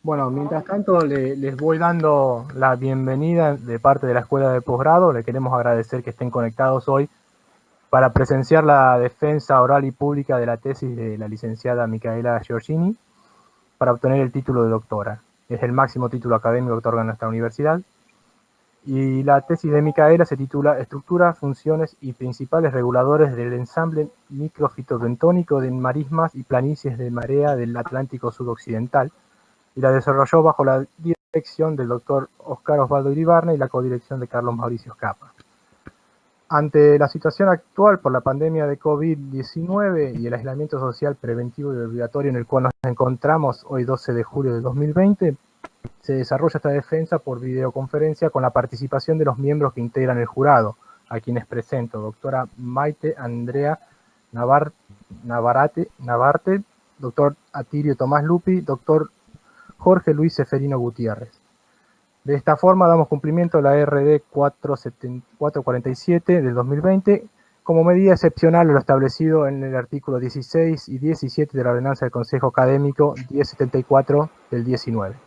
Bueno, mientras tanto les voy dando la bienvenida de parte de la Escuela de Posgrado. Le queremos agradecer que estén conectados hoy para presenciar la defensa oral y pública de la tesis de la licenciada Micaela Giorgini para obtener el título de doctora. Es el máximo título académico que otorga nuestra universidad. Y la tesis de Micaela se titula Estructuras, funciones y principales reguladores del ensamble microfitobentónico de marismas y planicies de marea del Atlántico sudoccidental, y la desarrolló bajo la dirección del doctor Oscar Osvaldo Iribarne y la codirección de Carlos Mauricio Scapa. Ante la situación actual por la pandemia de COVID-19 y el aislamiento social preventivo y obligatorio en el cual nos encontramos hoy 12 de julio de 2020, se desarrolla esta defensa por videoconferencia con la participación de los miembros que integran el jurado, a quienes presento: doctora Maite Andrea Navarrete, doctor Atirio Tomás Lupi, doctor Jorge Luis Seferino Gutiérrez. De esta forma damos cumplimiento a la RD 447 del 2020 como medida excepcional a lo establecido en el artículo 16 y 17 de la ordenanza del Consejo Académico 1074 del 19.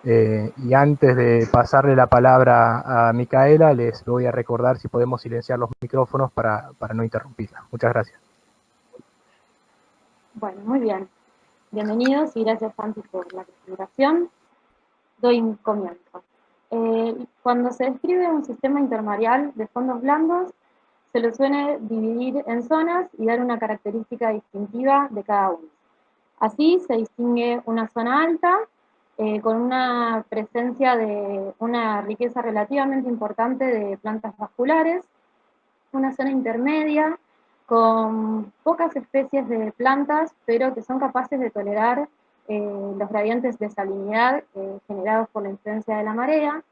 Y antes de pasarle la palabra a Micaela, les voy a recordar si podemos silenciar los micrófonos para no interrumpirla. Muchas gracias. Bueno, muy bien. Bienvenidos y gracias, Santi, por la presentación. Doy un comienzo. Cuando se describe un sistema intermareal de fondos blandos, se lo suele dividir en zonas y dar una característica distintiva de cada uno. Así se distingue una zona alta, con una presencia de una riqueza relativamente importante de plantas vasculares, una zona intermedia con pocas especies de plantas, pero que son capaces de tolerar los gradientes de salinidad generados por la influencia de la marea,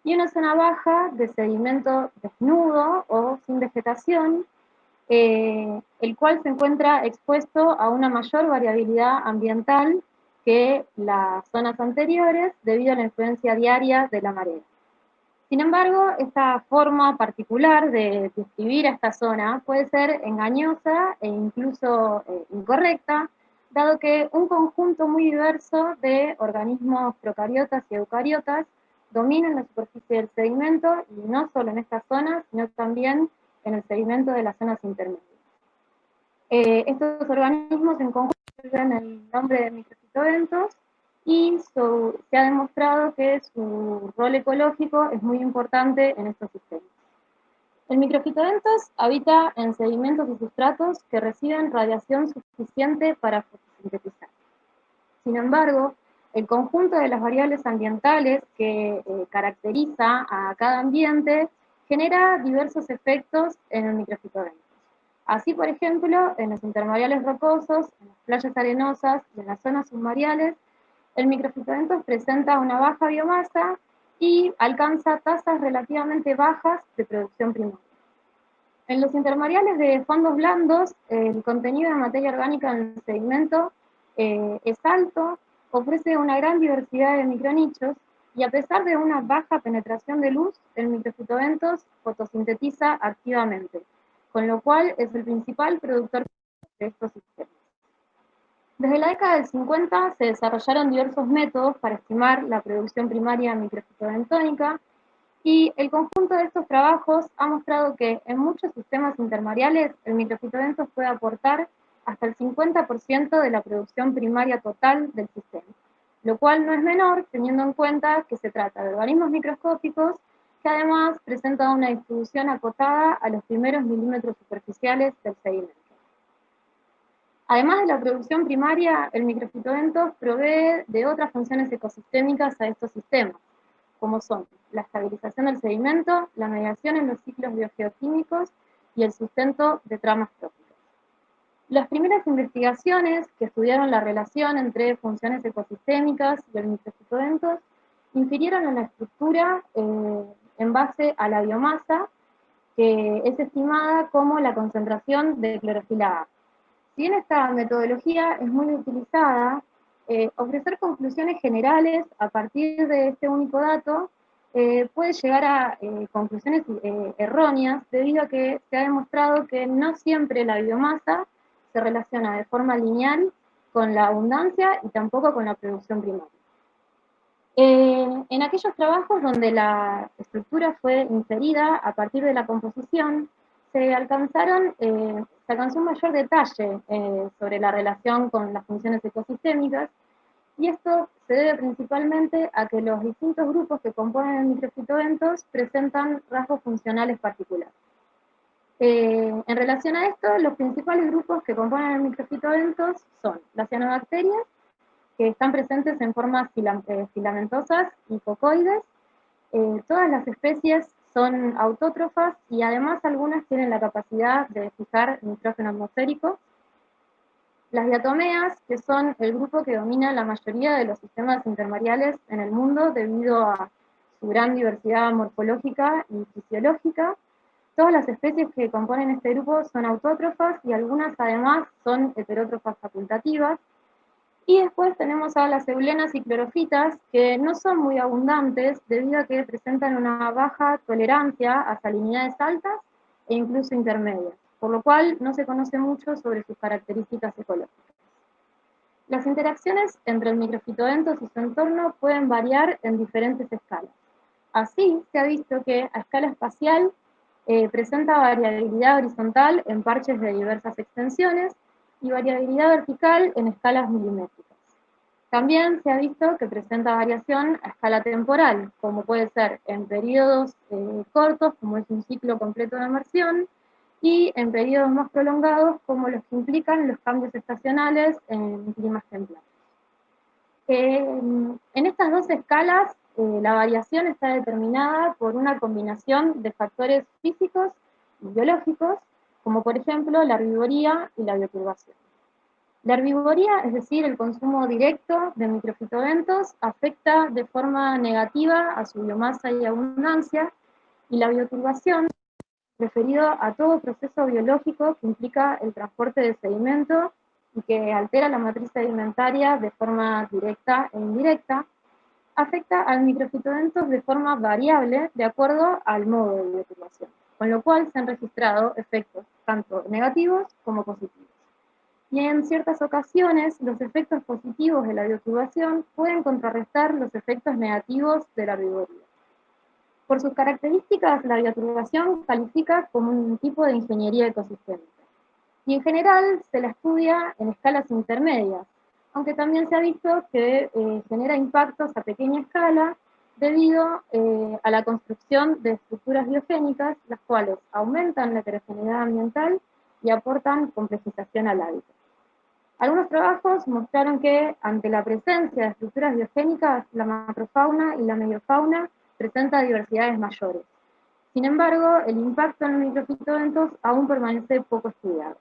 y una zona baja de sedimento desnudo o sin vegetación, el cual se encuentra expuesto a una mayor variabilidad ambiental que las zonas anteriores debido a la influencia diaria de la marea. Sin embargo, esta forma particular de describir a esta zona puede ser engañosa e incluso incorrecta, dado que un conjunto muy diverso de organismos procariotas y eucariotas dominan la superficie del sedimento, y no solo en esta zona, sino también en el sedimento de las zonas intermedias. Estos organismos en conjunto reciben el nombre de microfitobentos, y se ha demostrado que su rol ecológico es muy importante en estos sistemas. El microfitobentos habita en sedimentos y sustratos que reciben radiación suficiente para fotosintetizar. Sin embargo, el conjunto de las variables ambientales que caracteriza a cada ambiente genera diversos efectos en el microfitobentos. Así, por ejemplo, en los intermareales rocosos, en las playas arenosas y en las zonas submareales, el microfitobentos presenta una baja biomasa y alcanza tasas relativamente bajas de producción primaria. En los intermareales de fondos blandos, el contenido de materia orgánica en el sedimento es alto, ofrece una gran diversidad de micronichos, y a pesar de una baja penetración de luz, el microfitobentos fotosintetiza activamente, con lo cual es el principal productor de estos sistemas. Desde la década del 50 se desarrollaron diversos métodos para estimar la producción primaria microfitobentónica, y el conjunto de estos trabajos ha mostrado que en muchos sistemas intermareales el microfitobentos puede aportar hasta el 50% de la producción primaria total del sistema, lo cual no es menor teniendo en cuenta que se trata de organismos microscópicos que además presentan una distribución acotada a los primeros milímetros superficiales del sedimento. Además de la producción primaria, el microfitobentos provee de otras funciones ecosistémicas a estos sistemas, como son la estabilización del sedimento, la mediación en los ciclos biogeoquímicos y el sustento de tramas tróficas. Las primeras investigaciones que estudiaron la relación entre funciones ecosistémicas y el microfitobentos infirieron en la estructura en base a la biomasa, que es estimada como la concentración de clorofila A. Si bien esta metodología es muy utilizada, ofrecer conclusiones generales a partir de este único dato puede llegar a conclusiones erróneas, debido a que se ha demostrado que no siempre la biomasa se relaciona de forma lineal con la abundancia y tampoco con la producción primaria. En aquellos trabajos donde la estructura fue inferida a partir de la composición, se alcanzó un mayor detalle sobre la relación con las funciones ecosistémicas, y esto se debe principalmente a que los distintos grupos que componen el microfitobentos presentan rasgos funcionales particulares. En relación a esto, los principales grupos que componen el microfitobentos son las cianobacterias, que están presentes en formas filamentosas y cocoides. Todas las especies son autótrofas y además algunas tienen la capacidad de fijar nitrógeno atmosférico. Las diatomeas, que son el grupo que domina la mayoría de los sistemas intermareales en el mundo debido a su gran diversidad morfológica y fisiológica. Todas las especies que componen este grupo son autótrofas y algunas además son heterótrofas facultativas. Y después tenemos a las eulenas y clorofitas, que no son muy abundantes debido a que presentan una baja tolerancia a salinidades altas e incluso intermedias, por lo cual no se conoce mucho sobre sus características ecológicas. Las interacciones entre el microfitobentos y su entorno pueden variar en diferentes escalas. Así, se ha visto que a escala espacial presenta variabilidad horizontal en parches de diversas extensiones y variabilidad vertical en escalas milimétricas. También se ha visto que presenta variación a escala temporal, como puede ser en periodos cortos, como es un ciclo completo de emersión, y en periodos más prolongados, como los que implican los cambios estacionales en climas templados. En estas dos escalas, la variación está determinada por una combinación de factores físicos y biológicos, como por ejemplo la herbivoría y la bioturbación. La herbivoría, es decir, el consumo directo de microfitobentos, afecta de forma negativa a su biomasa y abundancia, y la bioturbación, referido a todo proceso biológico que implica el transporte de sedimento y que altera la matriz sedimentaria de forma directa e indirecta, afecta al microfitobentos de forma variable de acuerdo al modo de bioturbación, con lo cual se han registrado efectos tanto negativos como positivos. Y en ciertas ocasiones, los efectos positivos de la bioturbación pueden contrarrestar los efectos negativos de la herbivoría. Por sus características, la bioturbación califica como un tipo de ingeniería ecosistémica. Y en general se la estudia en escalas intermedias, aunque también se ha visto que genera impactos a pequeña escala debido a la construcción de estructuras biogénicas, las cuales aumentan la heterogeneidad ambiental y aportan complejización al hábitat. Algunos trabajos mostraron que ante la presencia de estructuras biogénicas, la macrofauna y la megafauna presenta diversidades mayores. Sin embargo, el impacto en los microfitobentos aún permanece poco estudiado.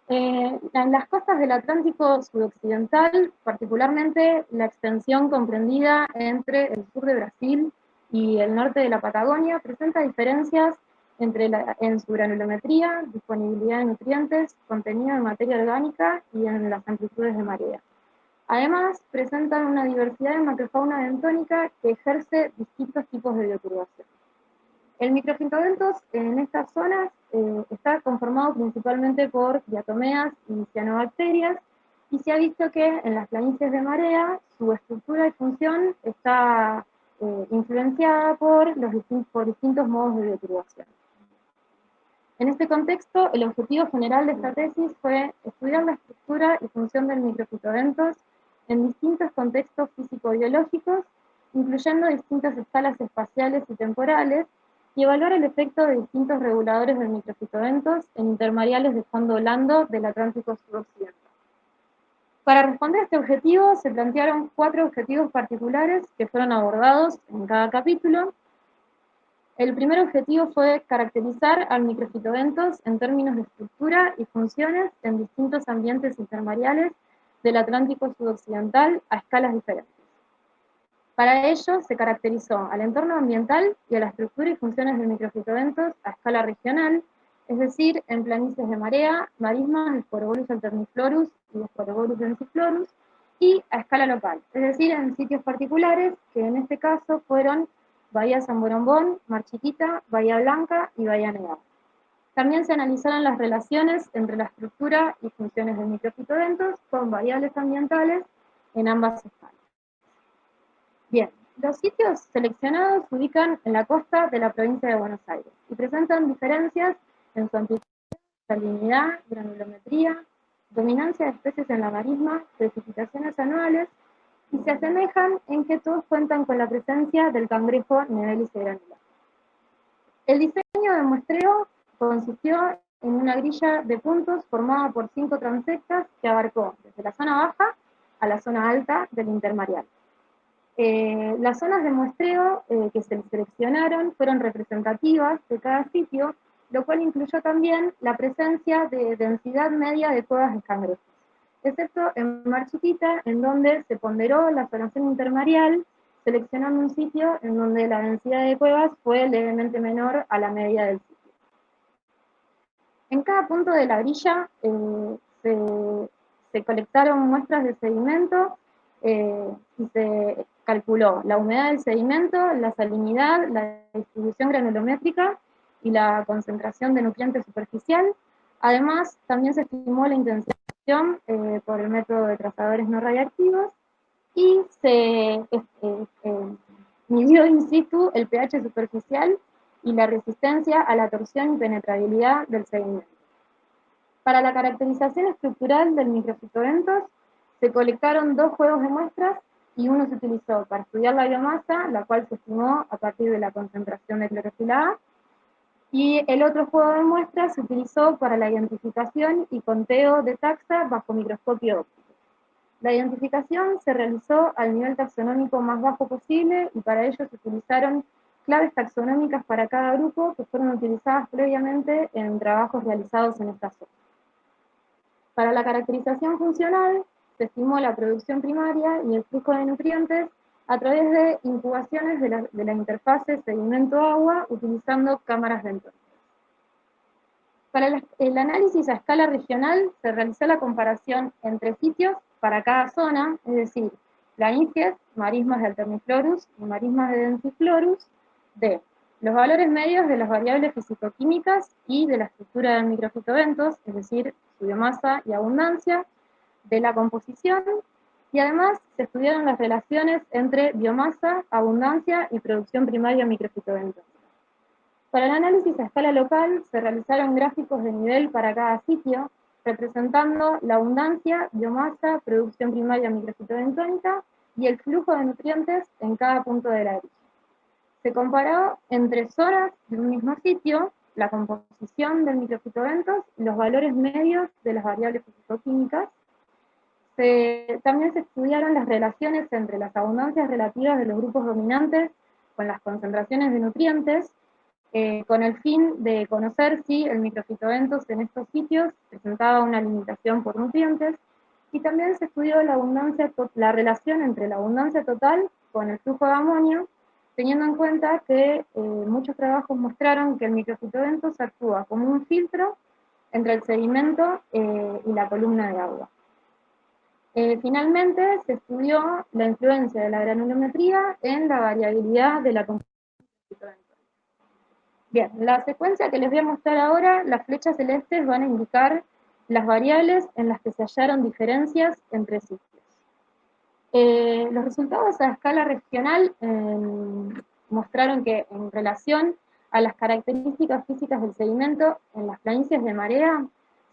En las costas del Atlántico sudoccidental, particularmente la extensión comprendida entre el sur de Brasil y el norte de la Patagonia, presenta diferencias en su granulometría, disponibilidad de nutrientes, contenido de materia orgánica y en las amplitudes de marea. Además, presentan una diversidad de macrofauna bentónica que ejerce distintos tipos de bioturbación. El microfitobentos en estas zonas está conformado principalmente por diatomeas y cianobacterias, y se ha visto que en las planicies de marea su estructura y función está influenciada por distintos modos de bioturbación. En este contexto, el objetivo general de esta tesis fue estudiar la estructura y función del microfitobentos en distintos contextos físico-biológicos, incluyendo distintas escalas espaciales y temporales, y evaluar el efecto de distintos reguladores del microfitobentos en intermareales de fondo blando del Atlántico suroccidental. Para responder a este objetivo se plantearon 4 objetivos particulares que fueron abordados en cada capítulo. El primer objetivo fue caracterizar al microfitobentos en términos de estructura y funciones en distintos ambientes intermareales del Atlántico sudoccidental a escalas diferentes. Para ello se caracterizó al entorno ambiental y a la estructura y funciones del microfitobentos a escala regional, es decir, en planicies de marea, marismas de Sporobolus alterniflorus y de Sporobolus densiflorus, y a escala local, es decir, en sitios particulares, que en este caso fueron Bahía San Borombón, Mar Chiquita, Bahía Blanca y Bahía Nevada. También se analizaron las relaciones entre la estructura y funciones del microfitobentos con variables ambientales en ambas escalas. Bien, los sitios seleccionados se ubican en la costa de la provincia de Buenos Aires y presentan diferencias en su amplitud, salinidad, granulometría, dominancia de especies en la marisma, precipitaciones anuales, y se asemejan en que todos cuentan con la presencia del cangrejo Nevelis granular. El diseño de muestreo consistió en una grilla de puntos formada por 5 transectas que abarcó desde la zona baja a la zona alta del intermareal. Las zonas de muestreo que se seleccionaron fueron representativas de cada sitio, lo cual incluyó también la presencia de densidad media de cuevas de cangrejos, excepto en Mar Chiquita, en donde se ponderó la zonación intermareal, seleccionando un sitio en donde la densidad de cuevas fue levemente menor a la media del sitio. En cada punto de la grilla se colectaron muestras de sedimento y se calculó la humedad del sedimento, la salinidad, la distribución granulométrica y la concentración de nutrientes superficial. Además, también se estimó la intensificación por el método de trazadores no radiactivos y se midió in situ el pH superficial y la resistencia a la torsión y penetrabilidad del sedimento. Para la caracterización estructural del microfitobentos se colectaron 2 juegos de muestras y uno se utilizó para estudiar la biomasa, la cual se estimó a partir de la concentración de clorofila A, y el otro juego de muestras se utilizó para la identificación y conteo de taxa bajo microscopio óptico. La identificación se realizó al nivel taxonómico más bajo posible y para ello se utilizaron claves taxonómicas para cada grupo que fueron utilizadas previamente en trabajos realizados en esta zona. Para la caracterización funcional se estimó la producción primaria y el flujo de nutrientes a través de incubaciones de la interfase sedimento-agua utilizando cámaras ventosas. Para el análisis a escala regional se realizó la comparación entre sitios para cada zona, es decir, planicies, marismas de Alterniflorus y marismas de Dentiflorus, de los valores medios de las variables fisicoquímicas y de la estructura del microfitobentos, es decir, su biomasa y abundancia, de la composición, y además se estudiaron las relaciones entre biomasa, abundancia y producción primaria microfitobentos. Para el análisis a escala local se realizaron gráficos de nivel para cada sitio, representando la abundancia, biomasa, producción primaria microfitobentónica y el flujo de nutrientes en cada punto de la grilla. Se comparó entre zonas de un mismo sitio la composición del microfitobentos y los valores medios de las variables fisicoquímicas. También se estudiaron las relaciones entre las abundancias relativas de los grupos dominantes con las concentraciones de nutrientes, con el fin de conocer si el microfitobentos en estos sitios presentaba una limitación por nutrientes, y también se estudió la relación entre la abundancia total con el flujo de amonio, teniendo en cuenta que muchos trabajos mostraron que el microfitobentos actúa como un filtro entre el sedimento y la columna de agua. Finalmente, se estudió la influencia de la granulometría en la variabilidad de la composición del microfitobentos. Bien, la secuencia que les voy a mostrar ahora, las flechas celestes van a indicar las variables en las que se hallaron diferencias entre sitios. Los resultados a escala regional mostraron que en relación a las características físicas del sedimento en las planicies de marea,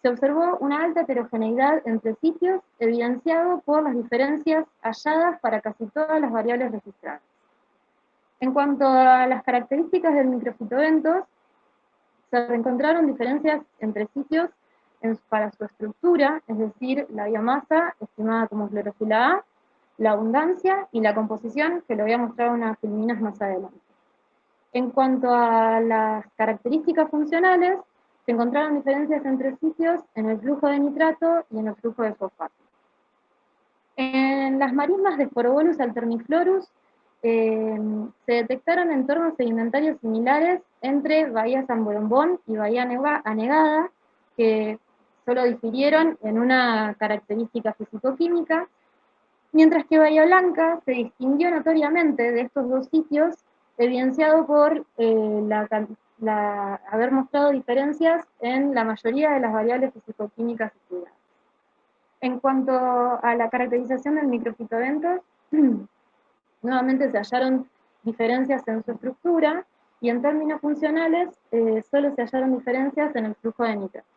se observó una alta heterogeneidad entre sitios, evidenciado por las diferencias halladas para casi todas las variables registradas. En cuanto a las características del microfitobentos, se encontraron diferencias entre sitios para su estructura, es decir, la biomasa, estimada como clorofila A, la abundancia y la composición, que lo voy a mostrar unas filminas más adelante. En cuanto a las características funcionales, se encontraron diferencias entre sitios en el flujo de nitrato y en el flujo de fosfato. En las marismas de Sporobolus alterniflorus se detectaron entornos sedimentarios similares entre Bahía San Borombón y Bahía Anegada, que solo difirieron en una característica fisicoquímica, mientras que Bahía Blanca se distinguió notoriamente de estos dos sitios, evidenciado por haber mostrado diferencias en la mayoría de las variables fisicoquímicas estudiadas. En cuanto a la caracterización del microfitobentos, Nuevamente se hallaron diferencias en su estructura y en términos funcionales solo se hallaron diferencias en el flujo de nitrato.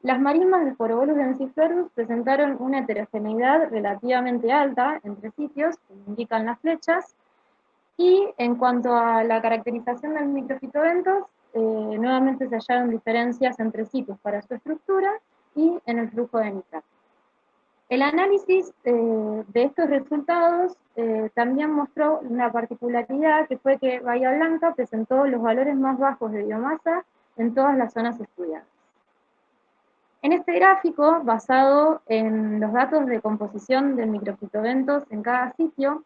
Las marismas de Sporobolus densiflorus presentaron una heterogeneidad relativamente alta entre sitios, como indican las flechas, y en cuanto a la caracterización del microfitobentos, nuevamente se hallaron diferencias entre sitios para su estructura y en el flujo de nitrato. El análisis de estos resultados también mostró una particularidad, que fue que Bahía Blanca presentó los valores más bajos de biomasa en todas las zonas estudiadas. En este gráfico, basado en los datos de composición de microfitobentos en cada sitio,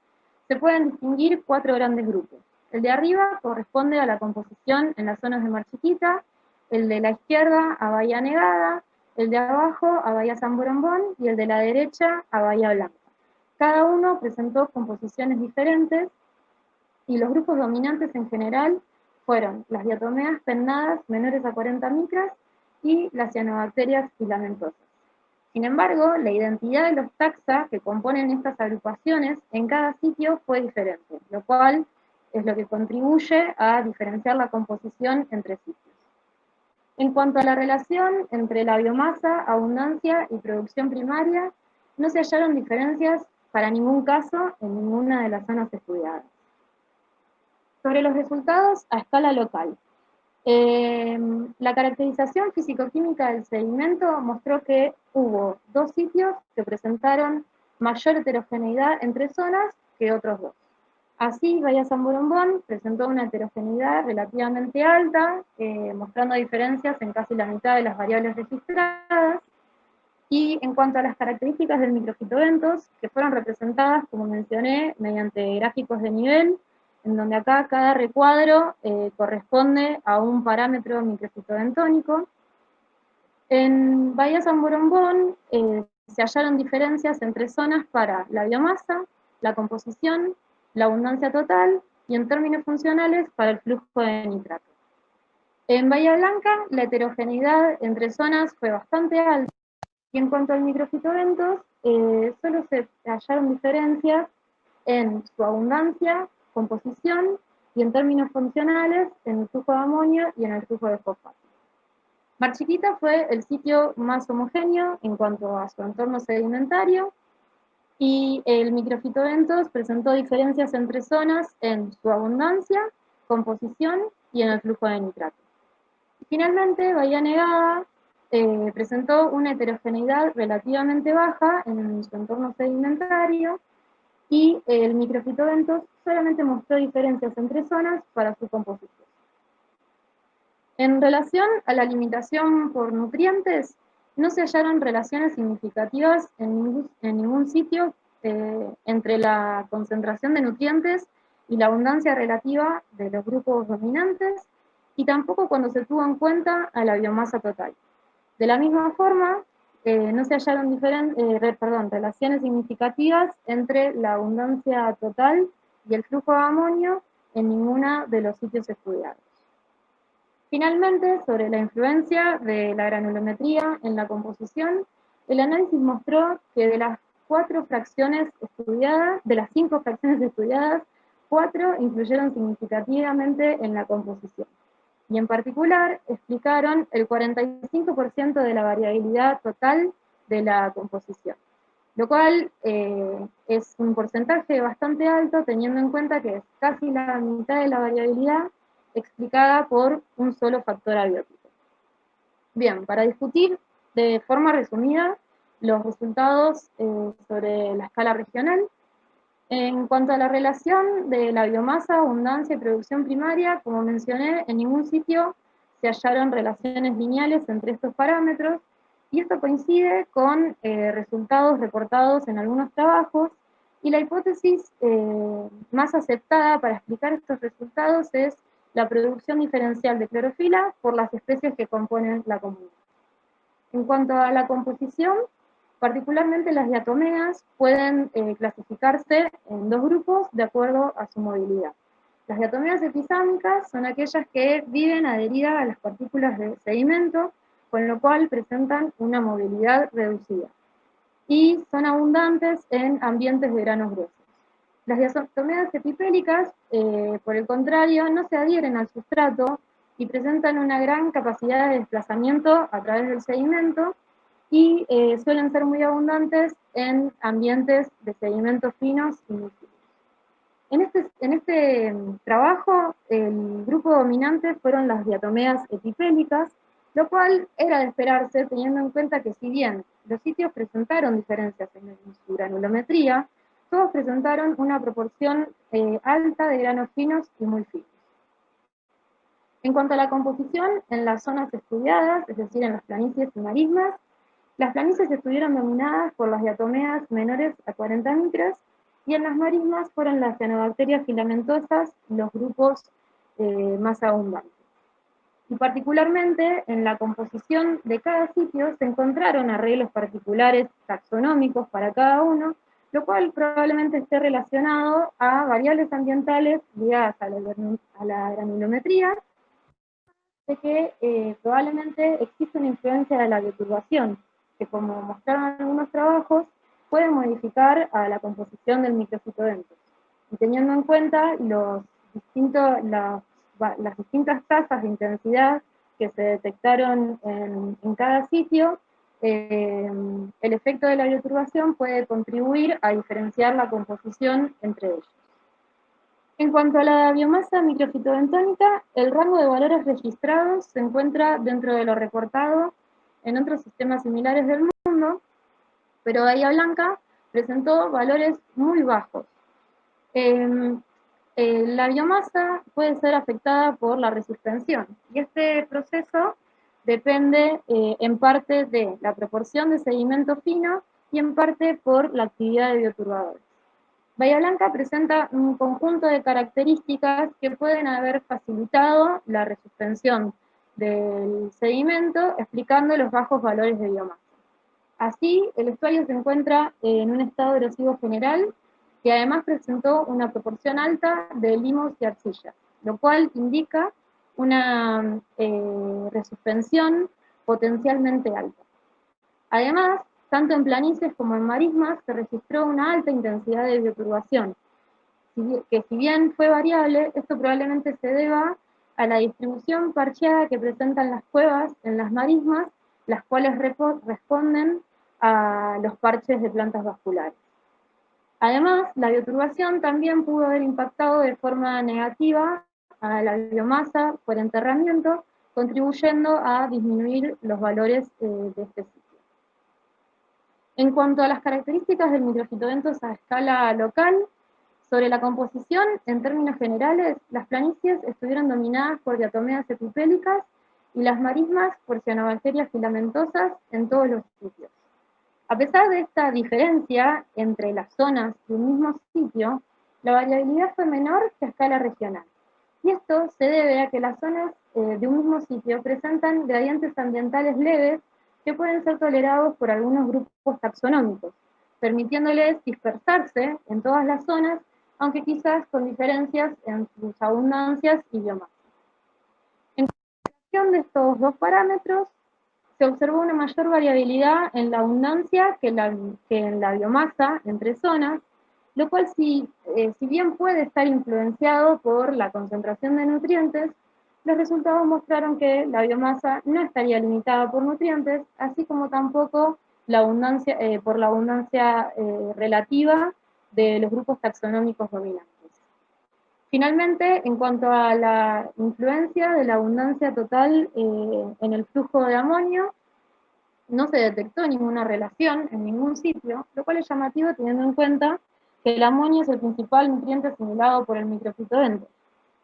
se pueden distinguir 4 grandes grupos. El de arriba corresponde a la composición en las zonas de Mar Chiquita, el de la izquierda a Bahía Negada, el de abajo a Bahía San Borombón y el de la derecha a Bahía Blanca. Cada uno presentó composiciones diferentes y los grupos dominantes en general fueron las diatomeas pennadas menores a 40 micras y las cianobacterias filamentosas. Sin embargo, la identidad de los taxa que componen estas agrupaciones en cada sitio fue diferente, lo cual es lo que contribuye a diferenciar la composición entre sitios. En cuanto a la relación entre la biomasa, abundancia y producción primaria, no se hallaron diferencias para ningún caso en ninguna de las zonas estudiadas. Sobre los resultados a escala local. La caracterización físico-química del sedimento mostró que hubo 2 sitios que presentaron mayor heterogeneidad entre zonas que otros 2. Así, Bahía San Borombón presentó una heterogeneidad relativamente alta, mostrando diferencias en casi la mitad de las variables registradas. Y en cuanto a las características del microfitobentos, que fueron representadas, como mencioné, mediante gráficos de nivel, en donde acá cada recuadro corresponde a un parámetro microfitobentónico. En Bahía San Borombón se hallaron diferencias entre zonas para la biomasa, la composición, la abundancia total y en términos funcionales para el flujo de nitrato. En Bahía Blanca la heterogeneidad entre zonas fue bastante alta y en cuanto al microfitobentos solo se hallaron diferencias en su abundancia, composición y en términos funcionales en el flujo de amonio y en el flujo de fosfato. Mar Chiquita fue el sitio más homogéneo en cuanto a su entorno sedimentario y el microfitobentos presentó diferencias entre zonas en su abundancia, composición y en el flujo de nitrato. Finalmente, Bahía Negada presentó una heterogeneidad relativamente baja en su entorno sedimentario y el microfitobentos solamente mostró diferencias entre zonas para su composición. En relación a la limitación por nutrientes, no se hallaron relaciones significativas en ningún sitio entre la concentración de nutrientes y la abundancia relativa de los grupos dominantes, y tampoco cuando se tuvo en cuenta a la biomasa total. De la misma forma, no se hallaron relaciones significativas entre la abundancia total y el flujo de amonio en ninguno de los sitios estudiados. Finalmente, sobre la influencia de la granulometría en la composición, el análisis mostró que de las 5 fracciones estudiadas, 4 influyeron significativamente en la composición. Y en particular explicaron el 45% de la variabilidad total de la composición, lo cual es un porcentaje bastante alto teniendo en cuenta que es casi la mitad de la variabilidad explicada por un solo factor abiótico. Bien, para discutir de forma resumida los resultados sobre la escala regional, en cuanto a la relación de la biomasa, abundancia y producción primaria, como mencioné, en ningún sitio se hallaron relaciones lineales entre estos parámetros, y esto coincide con resultados reportados en algunos trabajos, y la hipótesis más aceptada para explicar estos resultados es la producción diferencial de clorofila por las especies que componen la comunidad. En cuanto a la composición, particularmente las diatomeas pueden clasificarse en 2 grupos de acuerdo a su movilidad. Las diatomeas episámicas son aquellas que viven adheridas a las partículas de sedimento, con lo cual presentan una movilidad reducida, y son abundantes en ambientes de granos gruesos. Las diatomeas epipélicas, por el contrario, no se adhieren al sustrato y presentan una gran capacidad de desplazamiento a través del sedimento y suelen ser muy abundantes en ambientes de sedimentos finos y muy finos. En este trabajo, el grupo dominante fueron las diatomeas epipélicas, lo cual era de esperarse teniendo en cuenta que si bien los sitios presentaron diferencias en su granulometría, todos presentaron una proporción alta de granos finos y muy finos. En cuanto a la composición, en las zonas estudiadas, es decir, en las planicies y marismas, las planicies estuvieron dominadas por las diatomeas menores a 40 micras y en las marismas fueron las cianobacterias filamentosas los grupos más abundantes. Y particularmente en la composición de cada sitio se encontraron arreglos particulares taxonómicos para cada uno, lo cual probablemente esté relacionado a variables ambientales ligadas a la granulometría, de que probablemente existe una influencia de la bioturbación, que como mostraron algunos trabajos, puede modificar a la composición del microfitodentos. Y teniendo en cuenta las distintas tasas de intensidad que se detectaron en cada sitio, el efecto de la bioturbación puede contribuir a diferenciar la composición entre ellos. En cuanto a la biomasa microfitobentónica, el rango de valores registrados se encuentra dentro de lo reportado en otros sistemas similares del mundo, pero Bahía Blanca presentó valores muy bajos. La biomasa puede ser afectada por la resuspensión, y este proceso depende en parte de la proporción de sedimento fino y en parte por la actividad de bioturbadores. Bahía Blanca presenta un conjunto de características que pueden haber facilitado la resuspensión del sedimento, explicando los bajos valores de biomasa. Así, el estuario se encuentra en un estado erosivo general, que además presentó una proporción alta de limos y arcillas, lo cual indica una resuspensión potencialmente alta. Además, tanto en planicies como en marismas se registró una alta intensidad de bioturbación, que si bien fue variable, esto probablemente se deba a la distribución parcheada que presentan las cuevas en las marismas, las cuales responden a los parches de plantas vasculares. Además, la bioturbación también pudo haber impactado de forma negativa a la biomasa por enterramiento, contribuyendo a disminuir los valores de este sitio. En cuanto a las características del microfitobentos a escala local, sobre la composición, en términos generales, las planicies estuvieron dominadas por diatomeas epipélicas y las marismas por cianobacterias filamentosas en todos los sitios. A pesar de esta diferencia entre las zonas de un mismo sitio, la variabilidad fue menor que a escala regional. Y esto se debe a que las zonas de un mismo sitio presentan gradientes ambientales leves que pueden ser tolerados por algunos grupos taxonómicos, permitiéndoles dispersarse en todas las zonas, aunque quizás con diferencias en sus abundancias y biomasa. En función de estos dos parámetros, se observó una mayor variabilidad en la abundancia que en la biomasa entre zonas, lo cual si bien puede estar influenciado por la concentración de nutrientes, los resultados mostraron que la biomasa no estaría limitada por nutrientes, así como tampoco por la abundancia relativa de los grupos taxonómicos dominantes. Finalmente, en cuanto a la influencia de la abundancia total en el flujo de amonio, no se detectó ninguna relación en ningún sitio, lo cual es llamativo teniendo en cuenta que el amonio es el principal nutriente asimilado por el microfitobentos.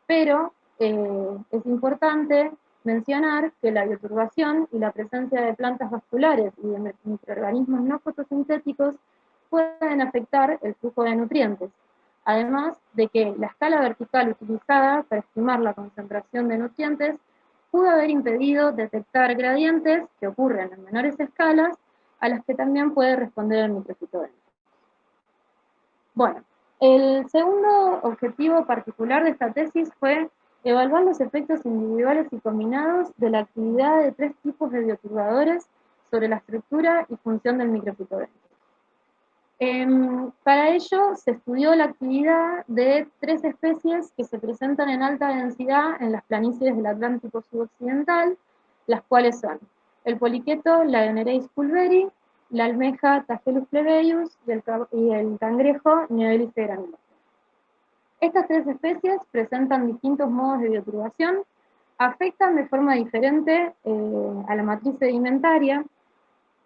Pero es importante mencionar que la bioturbación y la presencia de plantas vasculares y de microorganismos no fotosintéticos pueden afectar el flujo de nutrientes, además de que la escala vertical utilizada para estimar la concentración de nutrientes pudo haber impedido detectar gradientes que ocurren en menores escalas, a las que también puede responder el microfitobentos. Bueno, el segundo objetivo particular de esta tesis fue evaluar los efectos individuales y combinados de la actividad de tres tipos de bioturbadores sobre la estructura y función del microfitobentos. Para ello se estudió la actividad de 3 especies que se presentan en alta densidad en las planicies del Atlántico sudoccidental, las cuales son el poliqueto Laeonereis pulveri, la almeja Tagelus plebeius y el cangrejo Neohélice granulosa. Estas 3 especies presentan distintos modos de bioturbación, afectan de forma diferente a la matriz sedimentaria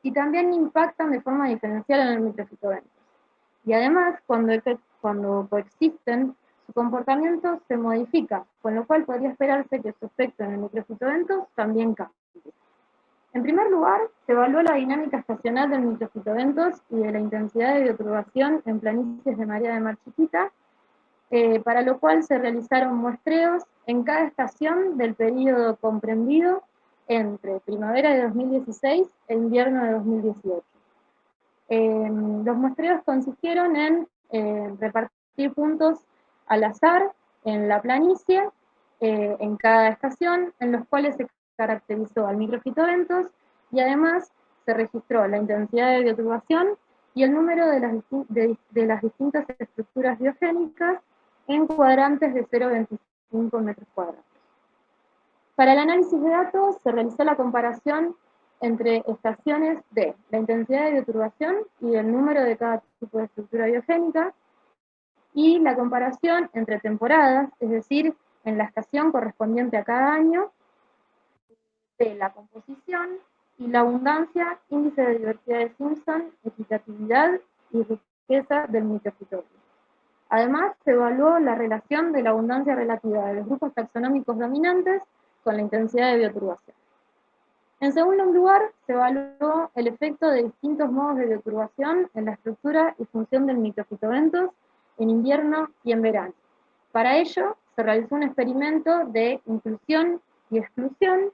y también impactan de forma diferencial en el microfitobentos. Y además, cuando coexisten, su comportamiento se modifica, con lo cual podría esperarse que su efecto en el microfitobentos también cambie. En primer lugar, se evaluó la dinámica estacional del microfitobentos y de la intensidad de bioturbación en planicies de marea de mar chiquita, para lo cual se realizaron muestreos en cada estación del periodo comprendido entre primavera de 2016 e invierno de 2018. Los muestreos consistieron en repartir puntos al azar en la planicie, en cada estación, en los cuales se caracterizó al microfitobentos y además se registró la intensidad de bioturbación y el número de las distintas estructuras biogénicas en cuadrantes de 0,25 metros cuadrados. Para el análisis de datos se realizó la comparación entre estaciones de la intensidad de bioturbación y el número de cada tipo de estructura biogénica, y la comparación entre temporadas, es decir, en la estación correspondiente a cada año, de la composición y la abundancia, índice de diversidad de Simpson, equitatividad y riqueza del microfitobentos. Además, se evaluó la relación de la abundancia relativa de los grupos taxonómicos dominantes con la intensidad de bioturbación. En segundo lugar, se evaluó el efecto de distintos modos de bioturbación en la estructura y función del microfitobentos en invierno y en verano. Para ello, se realizó un experimento de inclusión y exclusión,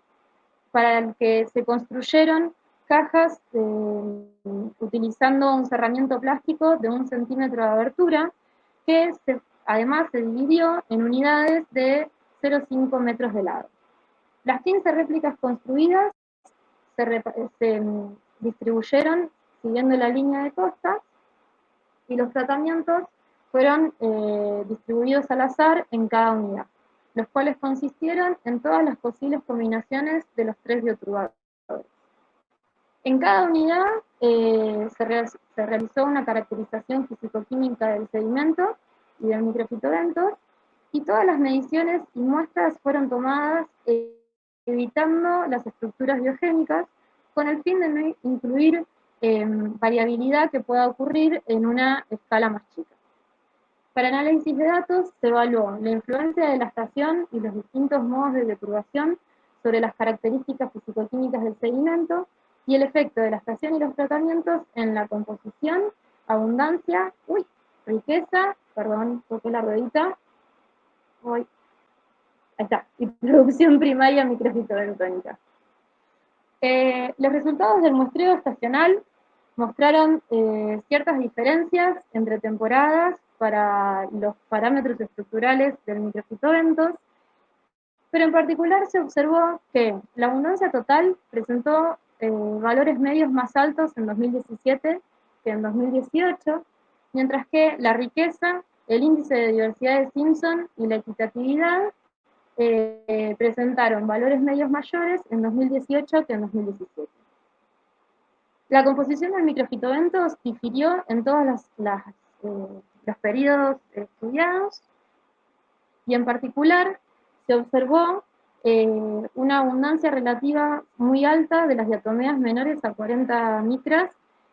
para el que se construyeron cajas utilizando un cerramiento plástico de 1 centímetro de abertura, que además se dividió en unidades de 0,5 metros de lado. Las 15 réplicas construidas se distribuyeron siguiendo la línea de costa y los tratamientos fueron distribuidos al azar en cada unidad, los cuales consistieron en todas las posibles combinaciones de los 3 bioturbadores. En cada unidad se realizó una caracterización fisicoquímica del sedimento y del microfitobentos, y todas las mediciones y muestras fueron tomadas evitando las estructuras biogénicas, con el fin de no incluir variabilidad que pueda ocurrir en una escala más chica. Para análisis de datos se evaluó la influencia de la estación y los distintos modos de bioturbación sobre las características fisicoquímicas del sedimento y el efecto de la estación y los tratamientos en la composición, abundancia, riqueza, perdón, toqué la ruedita, ahí está, y producción primaria microfitobentónica. Los resultados del muestreo estacional mostraron ciertas diferencias entre temporadas para los parámetros estructurales del microfitobentos, pero en particular se observó que la abundancia total presentó valores medios más altos en 2017 que en 2018, mientras que la riqueza, el índice de diversidad de Simpson y la equitatividad presentaron valores medios mayores en 2018 que en 2017. La composición del microfitobentos difirió en todos los periodos estudiados, y en particular se observó una abundancia relativa muy alta de las diatomeas menores a 40 micras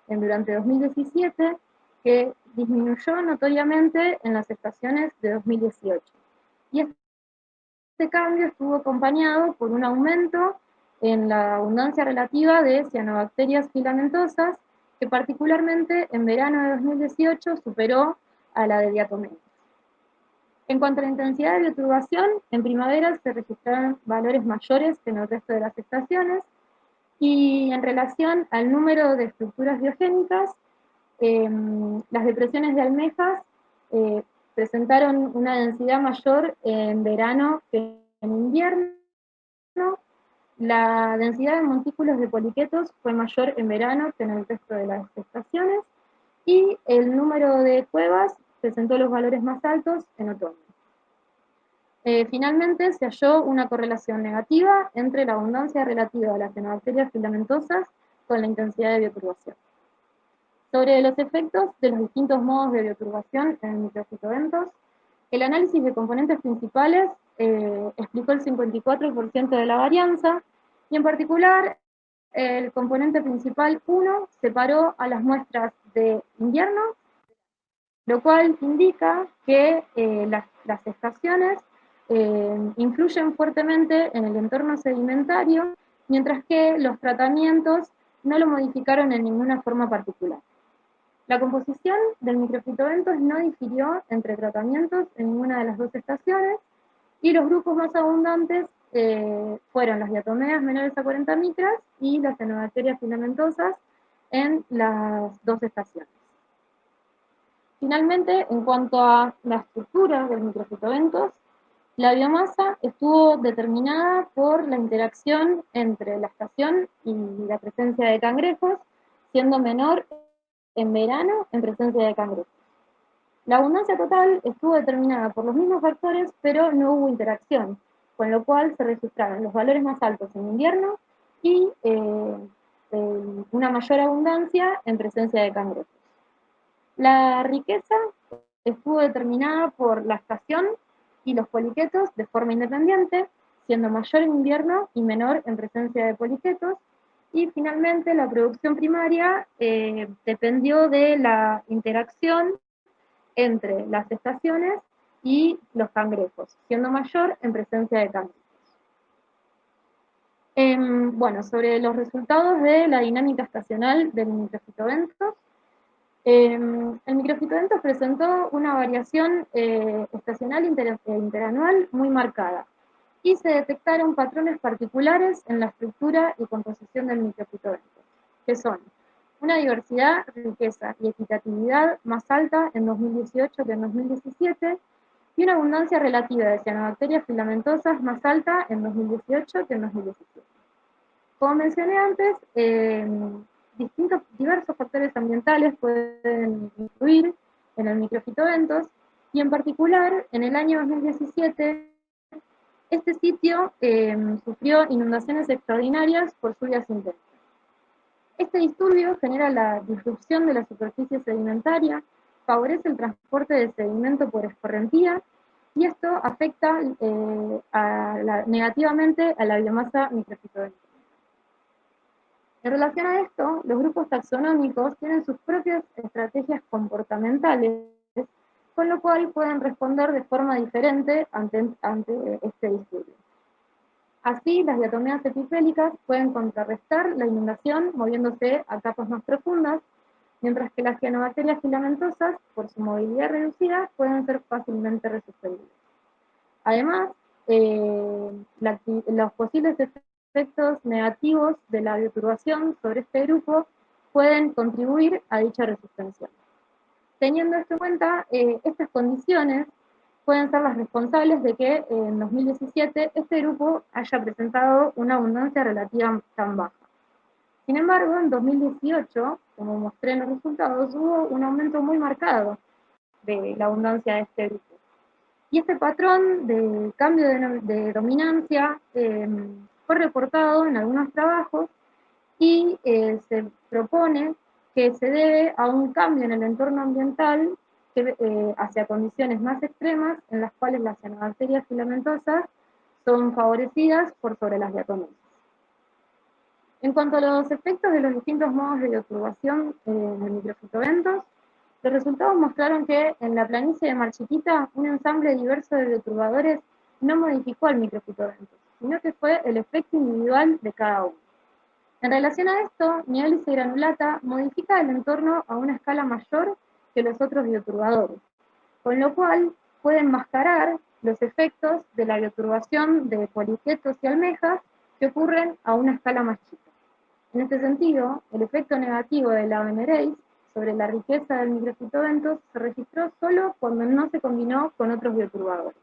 durante 2017, que disminuyó notoriamente en las estaciones de 2018. Y este cambio estuvo acompañado por un aumento en la abundancia relativa de cianobacterias filamentosas, que particularmente en verano de 2018 superó a la de diatomeas. En cuanto a la intensidad de bioturbación, en primavera se registraron valores mayores que en el resto de las estaciones, y en relación al número de estructuras biogénicas, las depresiones de almejas presentaron una densidad mayor en verano que en invierno. La densidad de montículos de poliquetos fue mayor en verano que en el resto de las estaciones, y el número de cuevas presentó los valores más altos en otoño. Finalmente, se halló una correlación negativa entre la abundancia relativa de las cianobacterias filamentosas con la intensidad de bioturbación. Sobre los efectos de los distintos modos de bioturbación en microfitoventos, el análisis de componentes principales explicó el 54% de la varianza, y en particular el componente principal 1 separó a las muestras de invierno, lo cual indica que las estaciones influyen fuertemente en el entorno sedimentario, mientras que los tratamientos no lo modificaron en ninguna forma particular. La composición del microfitoventos no difirió entre tratamientos en ninguna de las dos estaciones, y los grupos más abundantes fueron las diatomeas menores a 40 micras y las cianobacterias filamentosas en las dos estaciones. Finalmente, en cuanto a la estructura del microfitoventos, la biomasa estuvo determinada por la interacción entre la estación y la presencia de cangrejos, siendo menor en verano en presencia de cangrejos. La abundancia total estuvo determinada por los mismos factores, pero no hubo interacción, con lo cual se registraron los valores más altos en invierno y una mayor abundancia en presencia de cangrejos. La riqueza estuvo determinada por la estación y los poliquetos de forma independiente, siendo mayor en invierno y menor en presencia de poliquetos. Y finalmente la producción primaria dependió de la interacción entre las estaciones y los cangrejos, siendo mayor en presencia de cangrejos. Bueno, sobre los resultados de la dinámica estacional del microfitoventos, el microfitoventos presentó una variación estacional interanual muy marcada, y se detectaron patrones particulares en la estructura y composición del microfitoventos, que son una diversidad, riqueza y equitatividad más alta en 2018 que en 2017, y una abundancia relativa de cianobacterias filamentosas más alta en 2018 que en 2017. Como mencioné antes, diversos factores ambientales pueden influir en el microfitoventos, y en particular, en el año 2017, este sitio sufrió inundaciones extraordinarias por lluvias intensas. Este disturbio genera la disrupción de la superficie sedimentaria, favorece el transporte de sedimento por escorrentía, y esto afecta negativamente a la biomasa microfitoventosa. En relación a esto, los grupos taxonómicos tienen sus propias estrategias comportamentales, con lo cual pueden responder de forma diferente ante este disturbio. Así, las diatomeas epifélicas pueden contrarrestar la inundación moviéndose a capas más profundas, mientras que las cianobacterias filamentosas, por su movilidad reducida, pueden ser fácilmente resuscitables. Además, los posibles efectos negativos de la bioturbación sobre este grupo pueden contribuir a dicha resistencia. Teniendo esto en cuenta, estas condiciones pueden ser las responsables de que en 2017 este grupo haya presentado una abundancia relativa tan baja. Sin embargo, en 2018, como mostré en los resultados, hubo un aumento muy marcado de la abundancia de este grupo. Y este patrón de cambio de dominancia fue reportado en algunos trabajos, y se propone que se debe a un cambio en el entorno ambiental hacia condiciones más extremas, en las cuales las cianobacterias filamentosas son favorecidas por sobre las diatomeas. En cuanto a los efectos de los distintos modos de bioturbación en el microfitoventos, los resultados mostraron que en la planicie de Mar Chiquita un ensamble diverso de bioturbadores no modificó al microfitoventos, sino que fue el efecto individual de cada uno. En relación a esto, Neolice granulata modifica el entorno a una escala mayor que los otros bioturbadores, con lo cual puede enmascarar los efectos de la bioturbación de poliquetos y almejas que ocurren a una escala más chica. En este sentido, el efecto negativo de la OMRACE sobre la riqueza del microfitoventos se registró solo cuando no se combinó con otros bioturbadores.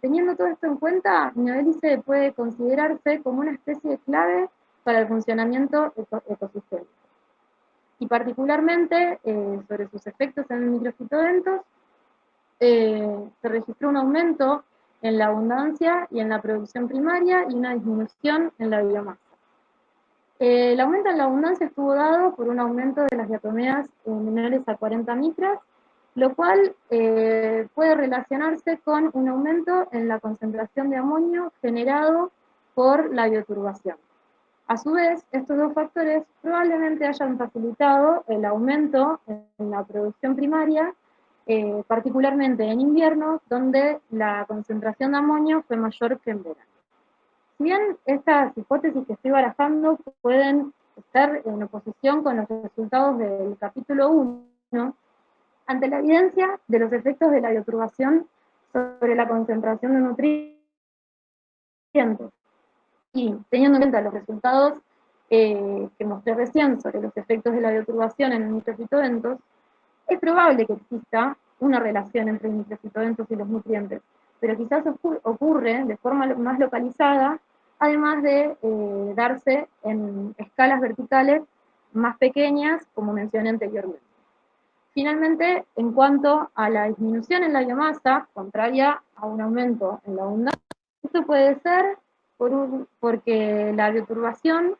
Teniendo todo esto en cuenta, Neolice puede considerarse como una especie clave para el funcionamiento ecosistémico. y particularmente sobre sus efectos en el microfitoventos, se registró un aumento en la abundancia y en la producción primaria y una disminución en la biomasa. El aumento en la abundancia estuvo dado por un aumento de las diatomeas menores a 40 micras, lo cual puede relacionarse con un aumento en la concentración de amonio generado por la bioturbación. A su vez, estos dos factores probablemente hayan facilitado el aumento en la producción primaria, particularmente en invierno, donde la concentración de amonio fue mayor que en verano. Si bien estas hipótesis que estoy barajando pueden estar en oposición con los resultados del capítulo 1, ante la evidencia de los efectos de la bioturbación sobre la concentración de nutrientes, y teniendo en cuenta los resultados que mostré recién sobre los efectos de la bioturbación en el microfitoventos, es probable que exista una relación entre el microfitoventos y los nutrientes, pero quizás ocurre de forma más localizada, además de darse en escalas verticales más pequeñas, como mencioné anteriormente. Finalmente, en cuanto a la disminución en la biomasa, contraria a un aumento en la abundancia, esto puede ser porque la bioturbación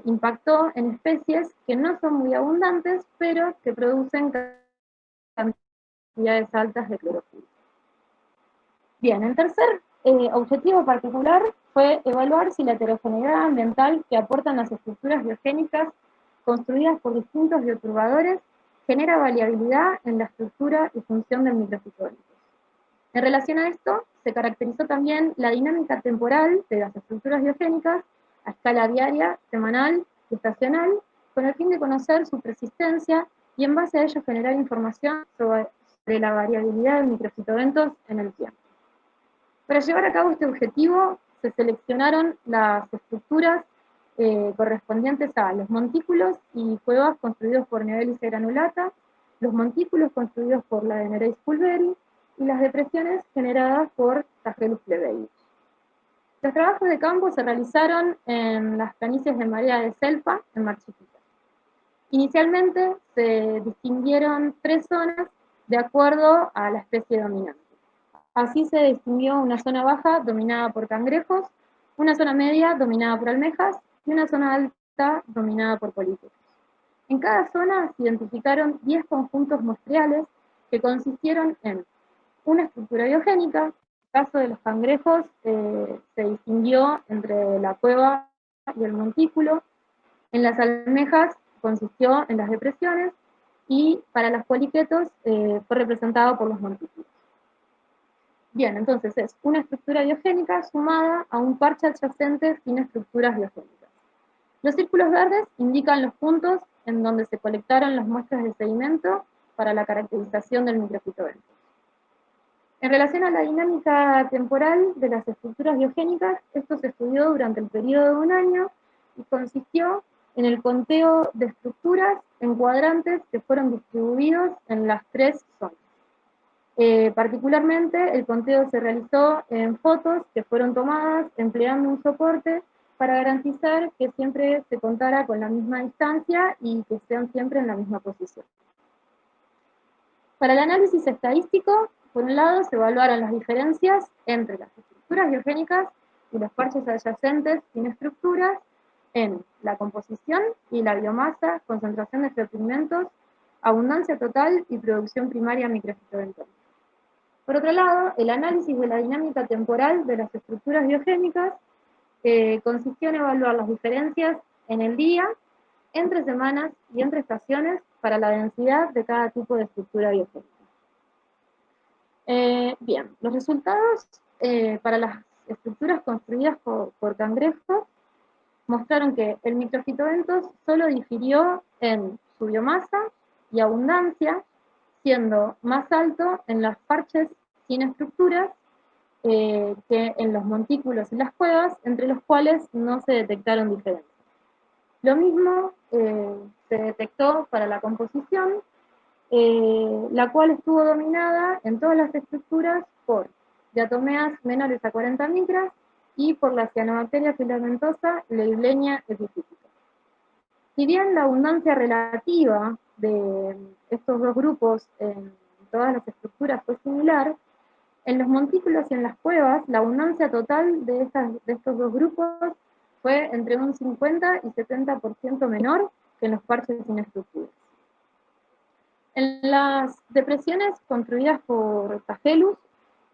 impactó en especies que no son muy abundantes, pero que producen cantidades altas de clorofila. Bien, el tercer objetivo particular fue evaluar si la heterogeneidad ambiental que aportan las estructuras biogénicas construidas por distintos bioturbadores genera variabilidad en la estructura y función del microfitoventos. En relación a esto, se caracterizó también la dinámica temporal de las estructuras biogénicas a escala diaria, semanal y estacional, con el fin de conocer su persistencia y en base a ello generar información sobre la variabilidad del microfitoventos en el tiempo. Para llevar a cabo este objetivo, se seleccionaron las estructuras correspondientes a los montículos y cuevas construidos por Nevélice granulata, los montículos construidos por la Denereis pulveri y las depresiones generadas por Tagelus plebeius. Los trabajos de campo se realizaron en las planicies de Marea de Selpa, en Mar Chiquita. Inicialmente se distinguieron 3 zonas de acuerdo a la especie dominante. Así se distinguió una zona baja dominada por cangrejos, una zona media dominada por almejas y una zona alta dominada por poliquetos. En cada zona se identificaron 10 conjuntos muestriales que consistieron en una estructura biogénica. En el caso de los cangrejos se distinguió entre la cueva y el montículo. En las almejas consistió en las depresiones y para los poliquetos fue representado por los montículos. Bien, entonces es una estructura biogénica sumada a un parche adyacente sin estructuras biogénicas. Los círculos verdes indican los puntos en donde se colectaron las muestras de sedimento para la caracterización del microfitoventos. En relación a la dinámica temporal de las estructuras biogénicas, esto se estudió durante el periodo de un año y consistió en el conteo de estructuras en cuadrantes que fueron distribuidos en las 3 zonas. Particularmente, el conteo se realizó en fotos que fueron tomadas empleando un soporte para garantizar que siempre se contara con la misma distancia y que sean siempre en la misma posición. Para el análisis estadístico, por un lado, se evaluaron las diferencias entre las estructuras biogénicas y los parches adyacentes sin estructuras en la composición y la biomasa, concentración de biopigmentos, abundancia total y producción primaria microfitoventosa. Por otro lado, el análisis de la dinámica temporal de las estructuras biogénicas consistió en evaluar las diferencias en el día, entre semanas y entre estaciones para la densidad de cada tipo de estructura biogénica. Bien, los resultados para las estructuras construidas por cangrejos mostraron que el microfitoventos solo difirió en su biomasa y abundancia, siendo más alto en los parches sin estructuras que en los montículos y las cuevas, entre los cuales no se detectaron diferencias. Lo mismo se detectó para la composición, la cual estuvo dominada en todas las estructuras por diatomeas menores a 40 micras y por la cianobacteria filamentosa Leibleña epifítica. Si bien la abundancia relativa de estos dos grupos en todas las estructuras fue similar, en los montículos y en las cuevas la abundancia total de estos dos grupos fue entre un 50 y 70% menor que en los parches sin estructuras. En las depresiones construidas por Tagelus,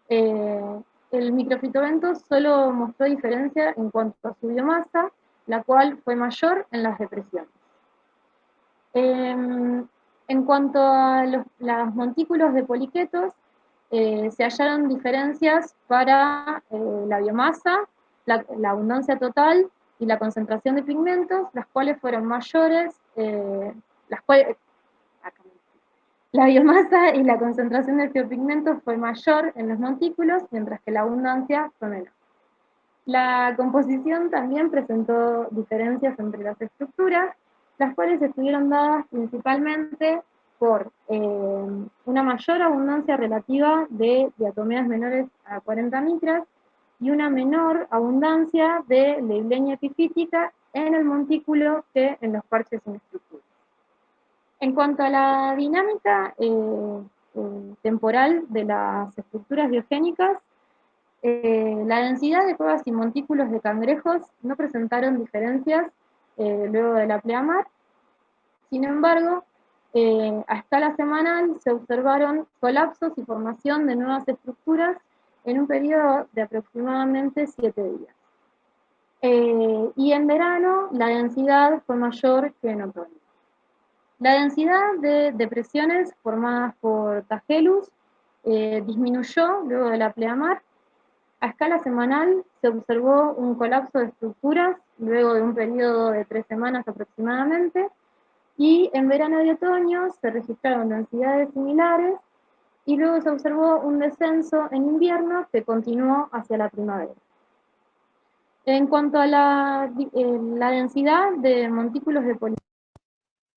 el microfitobentos solo mostró diferencia en cuanto a su biomasa, la cual fue mayor en las depresiones. En cuanto a los montículos de poliquetos, se hallaron diferencias para la biomasa, la abundancia total y la concentración de pigmentos, las cuales fueron mayores, la biomasa y la concentración de biopigmentos fue mayor en los montículos, mientras que la abundancia fue menor. La composición también presentó diferencias entre las estructuras, las cuales estuvieron dadas principalmente por una mayor abundancia relativa de diatomeas menores a 40 micras y una menor abundancia de leilenia epifítica en el montículo que en los parches sin estructura. En cuanto a la dinámica temporal de las estructuras biogénicas, la densidad de cuevas y montículos de cangrejos no presentaron diferencias luego de la pleamar. Sin embargo, a escala semanal se observaron colapsos y formación de nuevas estructuras en un periodo de aproximadamente 7 días. Y en verano la densidad fue mayor que en otoño. La densidad de depresiones formadas por Tagelus disminuyó luego de la pleamar. A escala semanal se observó un colapso de estructuras luego de un periodo de 3 semanas aproximadamente, y en verano y otoño se registraron densidades similares, y luego se observó un descenso en invierno que continuó hacia la primavera. En cuanto a la densidad de montículos de poliquetos,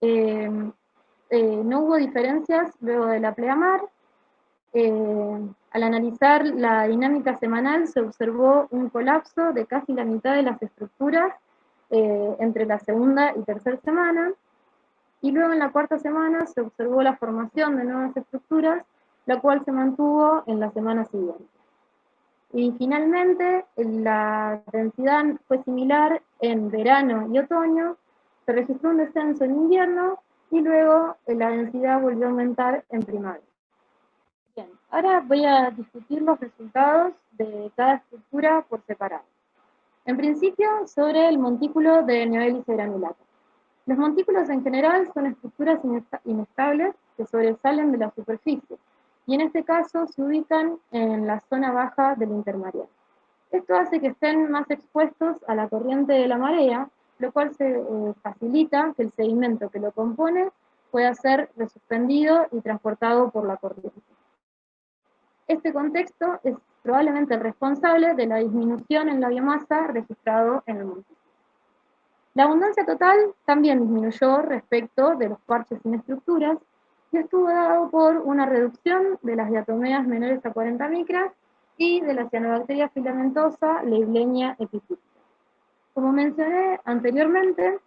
no hubo diferencias luego de la pleamar. Al analizar la dinámica semanal se observó un colapso de casi la mitad de las estructuras entre la segunda y tercera semana, y luego en la cuarta semana se observó la formación de nuevas estructuras, la cual se mantuvo en la semana siguiente. Y finalmente la densidad fue similar en verano y otoño, se registró un descenso en invierno y luego la densidad volvió a aumentar en primavera. Bien, ahora voy a discutir los resultados de cada estructura por separado. En principio, sobre el montículo de neohélice granulata. Los montículos en general son estructuras inestables que sobresalen de la superficie, y en este caso se ubican en la zona baja del intermareal. Esto hace que estén más expuestos a la corriente de la marea, lo cual facilita que el sedimento que lo compone pueda ser resuspendido y transportado por la corriente. Este contexto es probablemente el responsable de la disminución en la biomasa registrado en el montículo. La abundancia total también disminuyó respecto de los parches sin estructuras y estuvo dado por una reducción de las diatomeas menores a 40 micras y de la cianobacteria filamentosa Leibleña epifítica. Como mencioné anteriormente,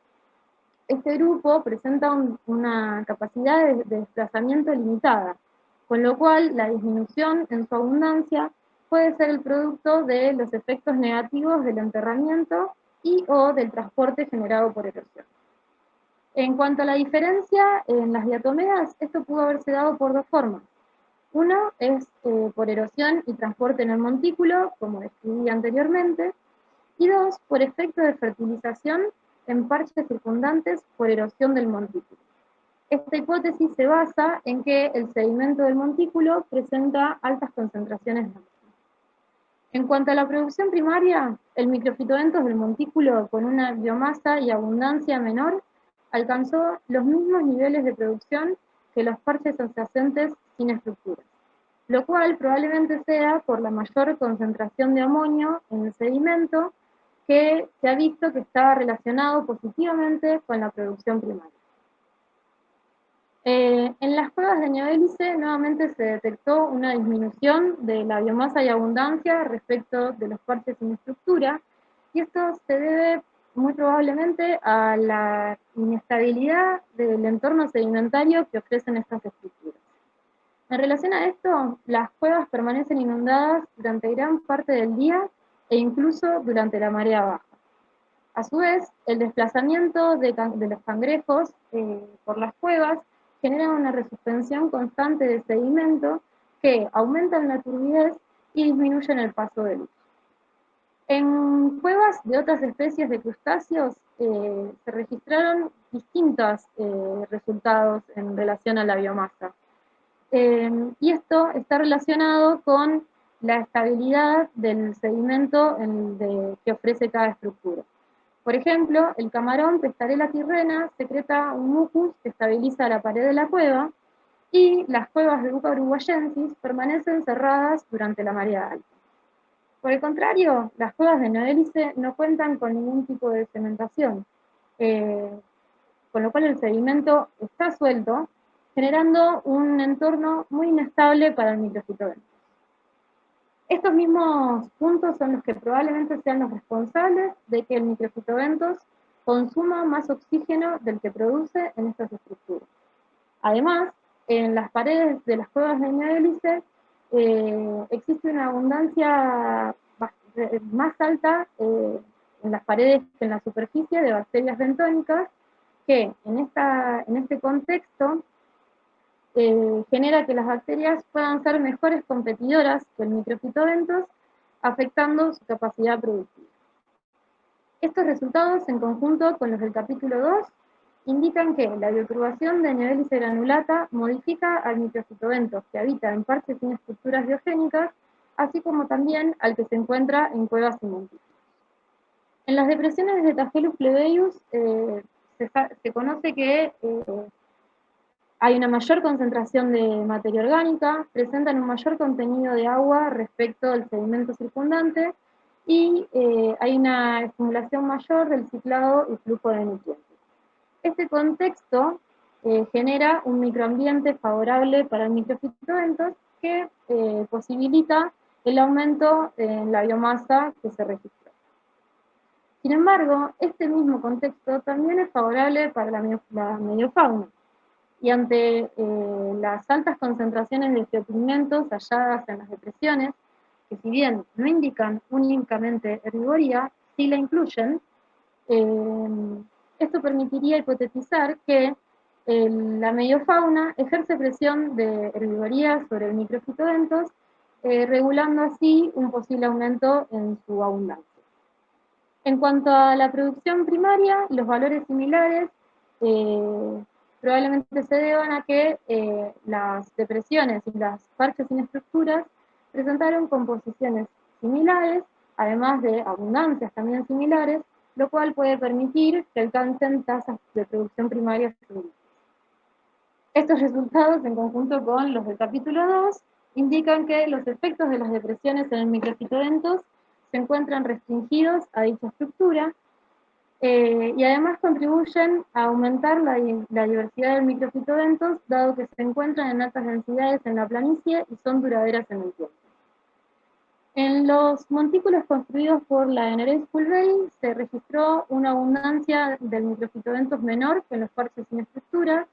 este grupo presenta una capacidad de desplazamiento limitada, con lo cual la disminución en su abundancia puede ser el producto de los efectos negativos del enterramiento y o del transporte generado por erosión. En cuanto a la diferencia en las diatomeas, esto pudo haberse dado por dos formas. Uno es por erosión y transporte en el montículo, como describí anteriormente, y dos, por efecto de fertilización en parches circundantes por erosión del montículo. Esta hipótesis se basa en que el sedimento del montículo presenta altas concentraciones de agua. En cuanto a la producción primaria, el microfitobentos del montículo con una biomasa y abundancia menor alcanzó los mismos niveles de producción que los parches adyacentes sin estructuras, lo cual probablemente sea por la mayor concentración de amonio en el sedimento, que se ha visto que está relacionado positivamente con la producción primaria. En las cuevas de neohélice nuevamente se detectó una disminución de la biomasa y abundancia respecto de los parches sin estructura, y esto se debe muy probablemente a la inestabilidad del entorno sedimentario que ofrecen estas estructuras. En relación a esto, las cuevas permanecen inundadas durante gran parte del día e incluso durante la marea baja. A su vez, el desplazamiento de los cangrejos por las cuevas genera una resuspensión constante de sedimento que aumentan la turbidez y disminuyen el paso de luz. En cuevas de otras especies de crustáceos se registraron distintos resultados en relación a la biomasa. Y esto está relacionado con la estabilidad del sedimento que ofrece cada estructura. Por ejemplo, el camarón Pestarella tirrena secreta un mucus que estabiliza la pared de la cueva, y las cuevas de Buca uruguayensis permanecen cerradas durante la marea alta. Por el contrario, las cuevas de Neohélice no cuentan con ningún tipo de cementación, con lo cual el sedimento está suelto, generando un entorno muy inestable para el microfitobentos. Estos mismos puntos son los que probablemente sean los responsables de que el microfitobentos consuma más oxígeno del que produce en estas estructuras. Además, en las paredes de las cuevas de Neohélice existe una abundancia más alta en las paredes que en la superficie de bacterias bentónicas que en este contexto genera que las bacterias puedan ser mejores competidoras que el microfitobentos, afectando su capacidad productiva. Estos resultados, en conjunto con los del capítulo 2, indican que la bioturbación de Neohélice granulata modifica al microfitobentos que habita en parches sin estructuras biogénicas, así como también al que se encuentra en cuevas y montículos. En las depresiones de Tagelus plebeius se conoce que hay una mayor concentración de materia orgánica, presentan un mayor contenido de agua respecto al sedimento circundante y hay una estimulación mayor del ciclado y flujo de nutrientes. Este contexto genera un microambiente favorable para el microfitobentos que posibilita el aumento en la biomasa que se registró. Sin embargo, este mismo contexto también es favorable para la mediofauna, y ante las altas concentraciones de biopigmentos halladas en las depresiones, que si bien no indican únicamente herbivoría, sí la incluyen, esto permitiría hipotetizar que la mediofauna ejerce presión de herbivoría sobre el microfitobentos, regulando así un posible aumento en su abundancia. En cuanto a la producción primaria, los valores similares probablemente se deban a que las depresiones y las parches sin estructuras presentaron composiciones similares, además de abundancias también similares, lo cual puede permitir que alcancen tasas de producción primaria similares. Estos resultados, en conjunto con los del capítulo 2, indican que los efectos de las depresiones en el microfitobentos se encuentran restringidos a dicha estructura, y además contribuyen a aumentar la diversidad del microfitobentos, dado que se encuentran en altas densidades en la planicie y son duraderas en el tiempo. En los montículos construidos por la Enereis Fulvey se registró una abundancia del microfitobentos menor que en los parches sin estructura,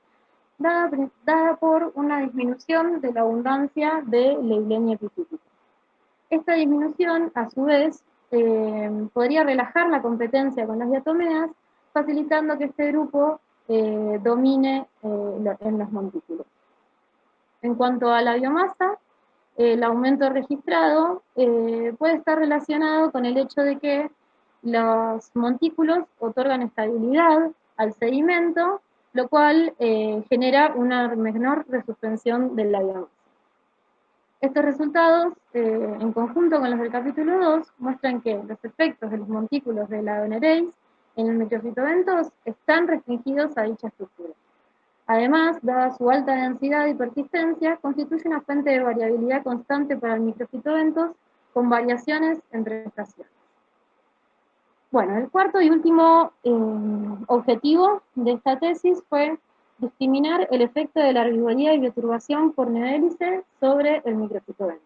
dada por una disminución de la abundancia de Leilenia epifítica. Esta disminución, a su vez, podría relajar la competencia con las diatomeas, facilitando que este grupo domine en los montículos. En cuanto a la biomasa, el aumento registrado puede estar relacionado con el hecho de que los montículos otorgan estabilidad al sedimento, lo cual genera una menor resuspensión de la biomasa. Estos resultados, en conjunto con los del capítulo 2, muestran que los efectos de los montículos de la Enereis en el microfitobentos están restringidos a dicha estructura. Además, dada su alta densidad y persistencia, constituye una fuente de variabilidad constante para el microfitobentos, con variaciones entre estaciones. Bueno, el cuarto y último objetivo de esta tesis fue discriminar el efecto de la herbivoría y bioturbación por Neohélice sobre el microfitobentos.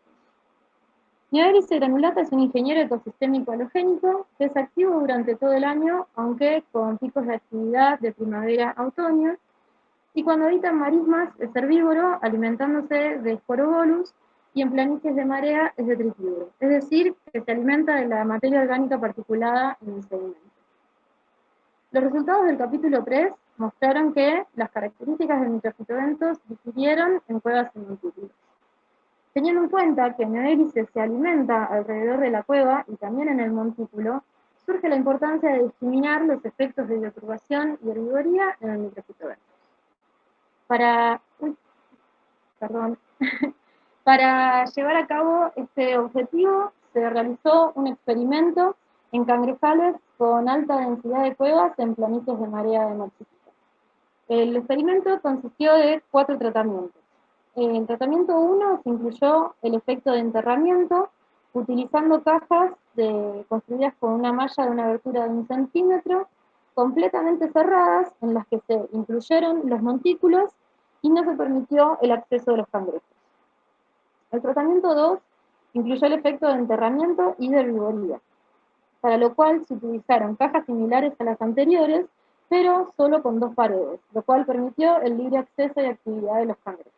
Neohélice granulata es un ingeniero ecosistémico halogénico que es activo durante todo el año, aunque con picos de actividad de primavera a otoño, y cuando habita en marismas es herbívoro, alimentándose de Sporobolus, y en planicies de marea es detritívoro, es decir, que se alimenta de la materia orgánica particulada en el sedimento. Los resultados del capítulo 3 mostraron que las características del microfitobentos difirieron en cuevas y montículos. Teniendo en cuenta que Neohélice se alimenta alrededor de la cueva y también en el montículo, surge la importancia de discriminar los efectos de bioturbación y herbivoría en el microfitobentos. Para llevar a cabo este objetivo, se realizó un experimento en cangrejales con alta densidad de cuevas en planicies de marea de mar chiquita. El experimento consistió de 4 tratamientos. En el tratamiento 1 se incluyó el efecto de enterramiento, utilizando cajas construidas con una malla de una abertura de 1 centímetro, completamente cerradas, en las que se incluyeron los montículos y no se permitió el acceso de los cangrejos. El tratamiento 2 incluyó el efecto de enterramiento y de herbivoría, para lo cual se utilizaron cajas similares a las anteriores, pero solo con 2 paredes, lo cual permitió el libre acceso y actividad de los cangrejos.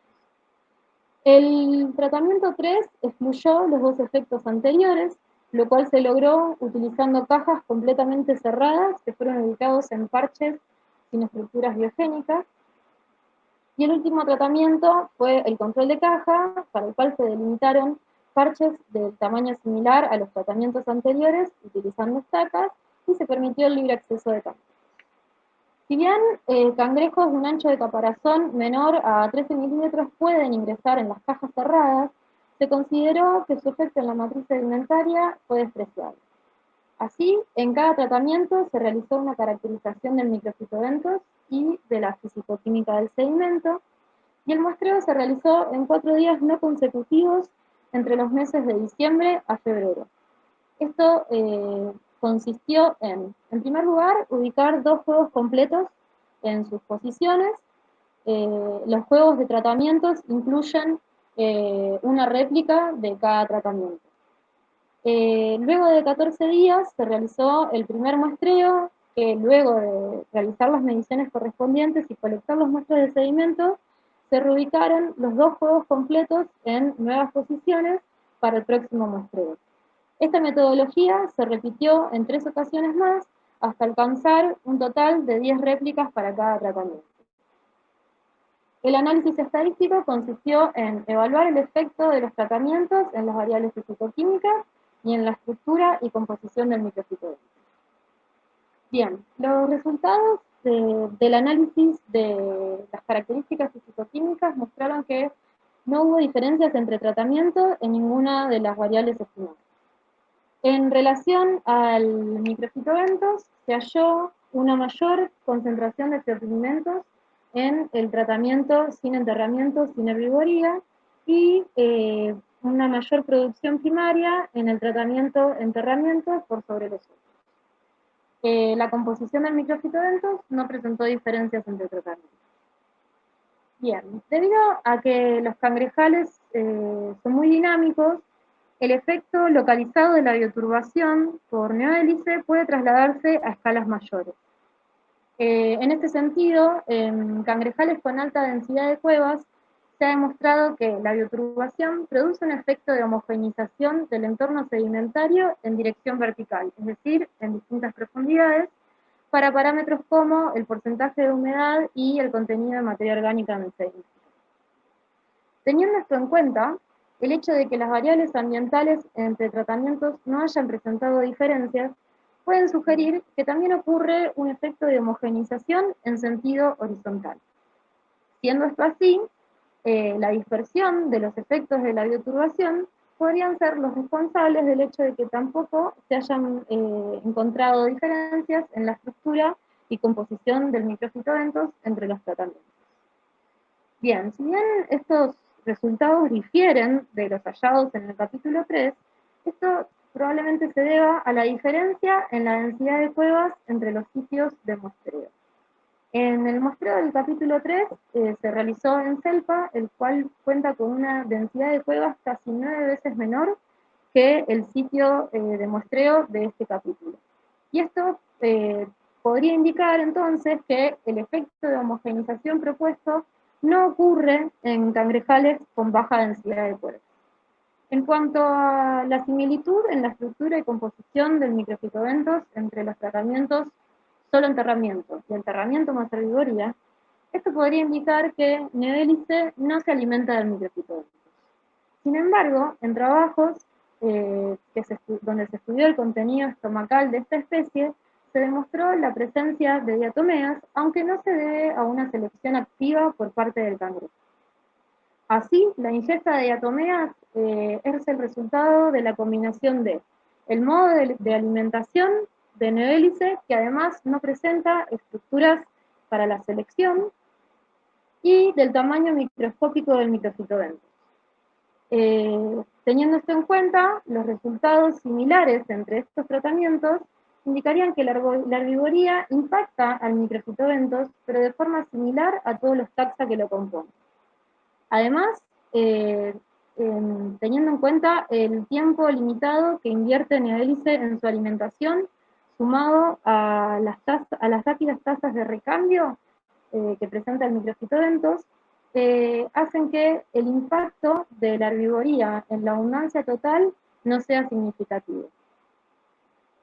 El tratamiento 3 excluyó los 2 efectos anteriores, lo cual se logró utilizando cajas completamente cerradas que fueron ubicados en parches sin estructuras biogénicas. Y el último tratamiento fue el control de caja, para el cual se delimitaron parches de tamaño similar a los tratamientos anteriores, utilizando estacas, y se permitió el libre acceso de cajas. Si bien cangrejos de un ancho de caparazón menor a 13 milímetros pueden ingresar en las cajas cerradas, se consideró que su efecto en la matriz sedimentaria fue despreciable. Así, en cada tratamiento se realizó una caracterización del microfitobentos y de la fisicoquímica del sedimento, y el muestreo se realizó en 4 días no consecutivos entre los meses de diciembre a febrero. Esto consistió en primer lugar, ubicar 2 juegos completos en sus posiciones. Los juegos de tratamientos incluyen una réplica de cada tratamiento. Luego de 14 días se realizó el primer muestreo, que luego de realizar las mediciones correspondientes y colectar los muestras de sedimento, se reubicaron los 2 juegos completos en nuevas posiciones para el próximo muestreo. Esta metodología se repitió en 3 ocasiones más, hasta alcanzar un total de 10 réplicas para cada tratamiento. El análisis estadístico consistió en evaluar el efecto de los tratamientos en las variables fisicoquímicas y en la estructura y composición del microfitobentos. Bien, los resultados del análisis de las características fisicoquímicas mostraron que no hubo diferencias entre tratamientos en ninguna de las variables estimadas. En relación al microfitobentos, se halló una mayor concentración de fertimentos en el tratamiento sin enterramiento, sin herbivoría, y una mayor producción primaria en el tratamiento enterramiento por sobre los otros. La composición del microfitobentos no presentó diferencias entre tratamientos. Bien, debido a que los cangrejales son muy dinámicos, el efecto localizado de la bioturbación por neohélice puede trasladarse a escalas mayores. En este sentido, en cangrejales con alta densidad de cuevas, se ha demostrado que la bioturbación produce un efecto de homogeneización del entorno sedimentario en dirección vertical, es decir, en distintas profundidades, para parámetros como el porcentaje de humedad y el contenido de materia orgánica en el sedimento. Teniendo esto en cuenta, el hecho de que las variables ambientales entre tratamientos no hayan presentado diferencias pueden sugerir que también ocurre un efecto de homogeneización en sentido horizontal. Siendo esto así, la dispersión de los efectos de la bioturbación podrían ser los responsables del hecho de que tampoco se hayan encontrado diferencias en la estructura y composición del microfitobentos entre los tratamientos. Bien, si bien estos resultados difieren de los hallados en el capítulo 3, esto probablemente se deba a la diferencia en la densidad de cuevas entre los sitios de muestreo. En el muestreo del capítulo 3 se realizó en Selpa, el cual cuenta con una densidad de cuevas casi 9 veces menor que el sitio de muestreo de este capítulo. Y esto podría indicar entonces que el efecto de homogeneización propuesto no ocurre en cangrejales con baja densidad de cuerpos. En cuanto a la similitud en la estructura y composición del microfitobentos entre los tratamientos solo enterramiento y enterramiento más herbivoría, esto podría indicar que Nevélice no se alimenta del microfitobentos. Sin embargo, en trabajos donde se estudió el contenido estomacal de esta especie, se demostró la presencia de diatomeas, aunque no se debe a una selección activa por parte del cangrejo. Así, la ingesta de diatomeas es el resultado de la combinación de el modo de alimentación de Nevélice, que además no presenta estructuras para la selección, y del tamaño microscópico del microfitobentos. Teniendo esto en cuenta, los resultados similares entre estos tratamientos indicarían que la herbivoría impacta al microfitobentos, pero de forma similar a todos los taxa que lo componen. Además, teniendo en cuenta el tiempo limitado que invierte Nevélice en su alimentación, sumado a las rápidas tasas de recambio que presenta el microfitobentos, hacen que el impacto de la herbivoría en la abundancia total no sea significativo.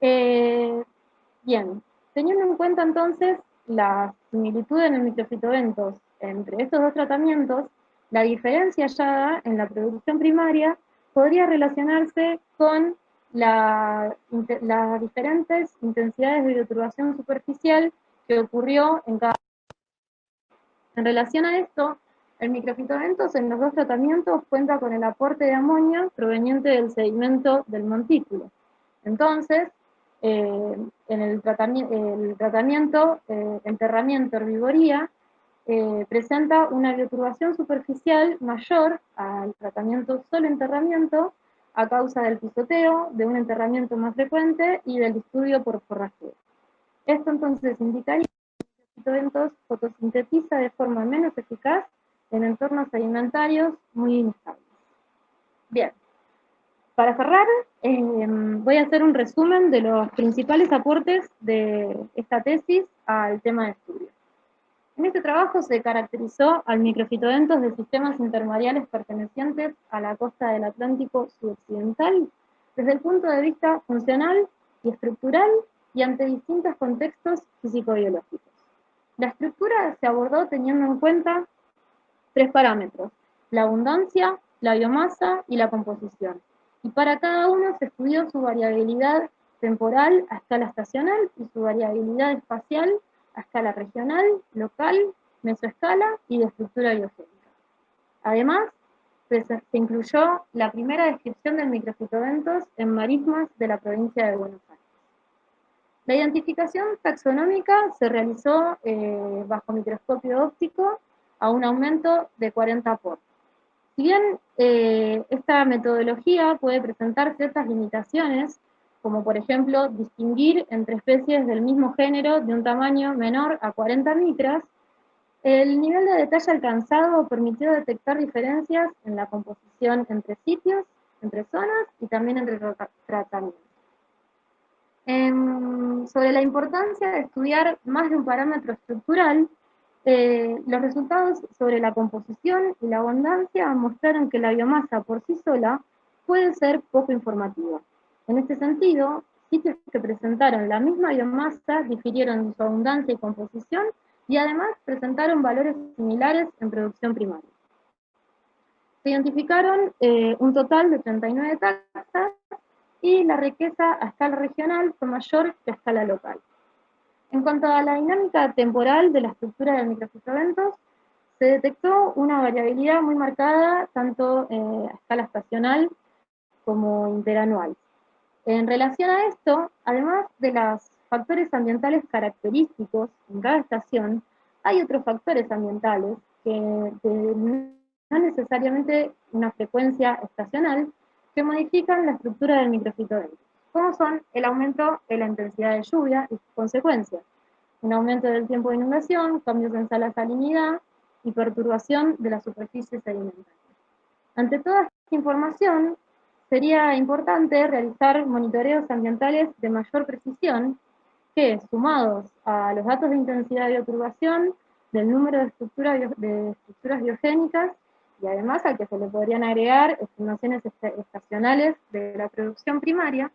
Bien, teniendo en cuenta entonces la similitud en el microfitobentos entre estos dos tratamientos, la diferencia hallada en la producción primaria podría relacionarse con las diferentes intensidades de bioturbación superficial que ocurrió en cada. En relación a esto, el microfitobentos en los dos tratamientos cuenta con el aporte de amonio proveniente del sedimento del montículo. Entonces, en el tratamiento enterramiento herbivoría presenta una bioturbación superficial mayor al tratamiento solo enterramiento a causa del pisoteo, de un enterramiento más frecuente y del estudio por forrajeo. Esto entonces indicaría microfitobentos fotosintetiza de forma menos eficaz en entornos sedimentarios muy inestables. Bien, para cerrar, voy a hacer un resumen de los principales aportes de esta tesis al tema de estudio. En este trabajo se caracterizó al microfitobentos de sistemas intermareales pertenecientes a la costa del Atlántico sudoccidental desde el punto de vista funcional y estructural y ante distintos contextos físico-biológicos. La estructura se abordó teniendo en cuenta tres parámetros: la abundancia, la biomasa y la composición. Y para cada uno se estudió su variabilidad temporal a escala estacional y su variabilidad espacial a escala regional, local, mesoescala y de estructura biogénica. Además, se incluyó la primera descripción del microfitobentos en marismas de la provincia de Buenos Aires. La identificación taxonómica se realizó bajo microscopio óptico a un aumento de 40 por. Si bien esta metodología puede presentar ciertas limitaciones, como por ejemplo distinguir entre especies del mismo género de un tamaño menor a 40 micras, el nivel de detalle alcanzado permitió detectar diferencias en la composición entre sitios, entre zonas y también entre tratamientos. Sobre la importancia de estudiar más de un parámetro estructural, los resultados sobre la composición y la abundancia mostraron que la biomasa por sí sola puede ser poco informativa. En este sentido, sitios que presentaron la misma biomasa difirieron en su abundancia y composición y además presentaron valores similares en producción primaria. Se identificaron un total de 39 taxas y la riqueza a escala regional fue mayor que a escala local. En cuanto a la dinámica temporal de la estructura del microfitobentos, se detectó una variabilidad muy marcada tanto a escala estacional como interanual. En relación a esto, además de los factores ambientales característicos en cada estación, hay otros factores ambientales que no necesariamente una frecuencia estacional, que modifican la estructura del microfitobentos, como son el aumento de la intensidad de lluvia y sus consecuencias, un aumento del tiempo de inundación, cambios en la salinidad y perturbación de la superficie sedimentaria. Ante toda esta información, sería importante realizar monitoreos ambientales de mayor precisión que, sumados a los datos de intensidad de bioturbación, del número de estructuras biogénicas, y además al que se le podrían agregar estimaciones estacionales de la producción primaria,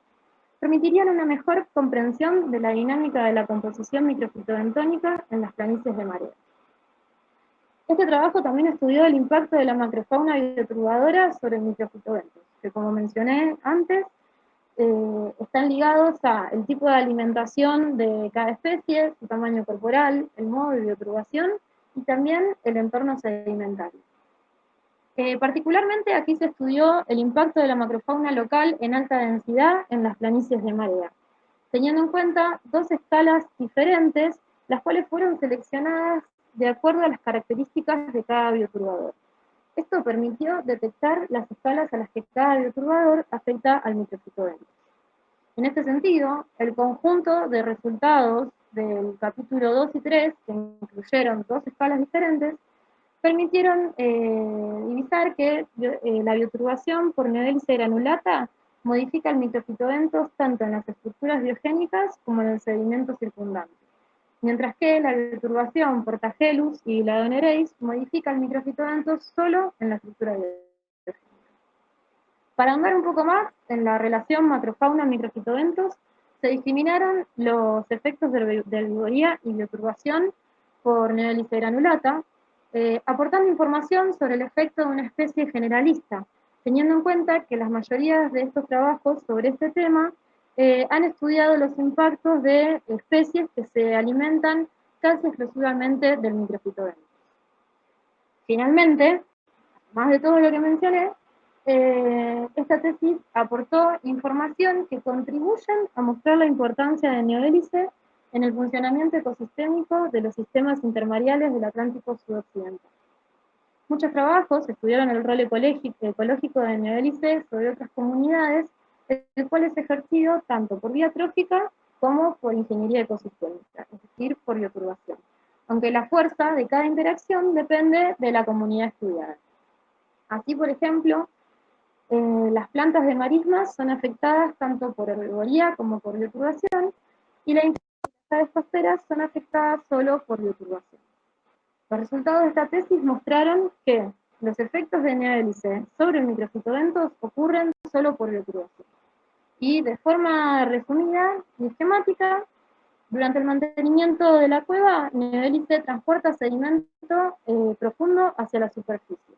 permitirían una mejor comprensión de la dinámica de la composición microfitobentónica en las planicies de marea. Este trabajo también estudió el impacto de la macrofauna bioturbadora sobre el microfitobentos, que como mencioné antes, están ligados a el tipo de alimentación de cada especie, su tamaño corporal, el modo de bioturbación y también el entorno sedimentario. Particularmente aquí se estudió el impacto de la macrofauna local en alta densidad en las planicies de marea, teniendo en cuenta dos escalas diferentes, las cuales fueron seleccionadas de acuerdo a las características de cada bioturbador. Esto permitió detectar las escalas a las que cada bioturbador afecta al microfitobentos. En este sentido, el conjunto de resultados del capítulo 2 y 3, que incluyeron dos escalas diferentes, permitieron divisar que la bioturbación por neohélice granulata modifica el microfitobentos tanto en las estructuras biogénicas como en el sedimento circundante, mientras que la bioturbación por Tagelus y Ladonereis modifica el microfitobentos solo en la estructura biogénica. Para andar un poco más en la relación macrofauna-microfitobentos, se discriminaron los efectos de herbivoría y bioturbación por neohélice granulata, aportando información sobre el efecto de una especie generalista, teniendo en cuenta que las mayorías de estos trabajos sobre este tema han estudiado los impactos de especies que se alimentan casi exclusivamente del microfitobentos. Finalmente, más de todo lo que mencioné, esta tesis aportó información que contribuyen a mostrar la importancia de neohélice en el funcionamiento ecosistémico de los sistemas intermareales del Atlántico sudoccidental. Muchos trabajos estudiaron el rol ecológico de neohélice sobre otras comunidades, el cual es ejercido tanto por vía trófica como por ingeniería ecosistémica, es decir, por bioturbación, aunque la fuerza de cada interacción depende de la comunidad estudiada. Así, por ejemplo, las plantas de marismas son afectadas tanto por herbivoría como por bioturbación, y las aves costeras son afectadas solo por bioturbación. Los resultados de esta tesis mostraron que los efectos de neohélice sobre el microfitobentos ocurren solo por bioturbación. Y de forma resumida y esquemática, durante el mantenimiento de la cueva, neohélice transporta sedimento profundo hacia la superficie.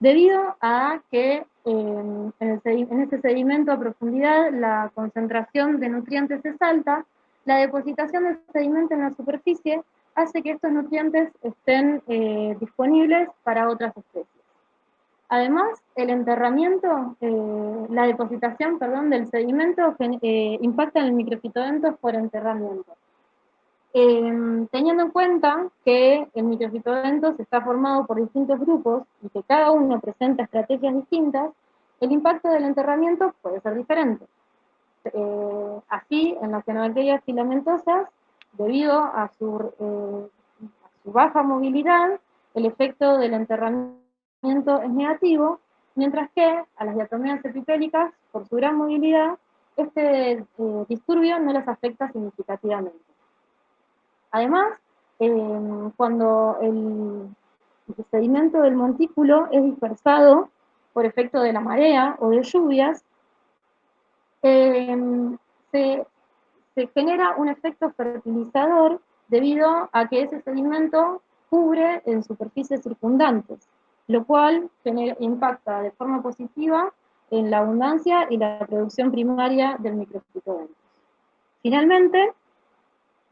Debido a que en ese sedimento a profundidad la concentración de nutrientes es alta, la depositación del sedimento en la superficie hace que estos nutrientes estén disponibles para otras especies. Además, el enterramiento, la depositación, perdón, del sedimento impacta en el microfitobentos por enterramiento. Teniendo en cuenta que el microfitobentos está formado por distintos grupos y que cada uno presenta estrategias distintas, el impacto del enterramiento puede ser diferente. Así, en las cianobacterias filamentosas, debido a su baja movilidad, el efecto del enterramiento es negativo, mientras que a las diatomeas epipélicas, por su gran movilidad, este disturbio no las afecta significativamente. Además, cuando el sedimento del montículo es dispersado por efecto de la marea o de lluvias, se genera un efecto fertilizador debido a que ese sedimento cubre en superficies circundantes, lo cual impacta de forma positiva en la abundancia y la producción primaria del microfitobentos. Finalmente,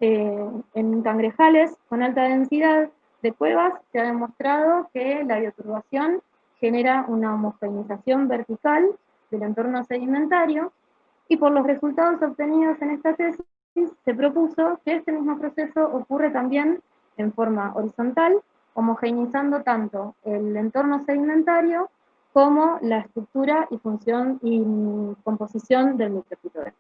en cangrejales con alta densidad de cuevas se ha demostrado que la bioturbación genera una homogeneización vertical del entorno sedimentario, y por los resultados obtenidos en esta tesis se propuso que este mismo proceso ocurre también en forma horizontal, homogeneizando tanto el entorno sedimentario como la estructura y función y composición del microfitobentos.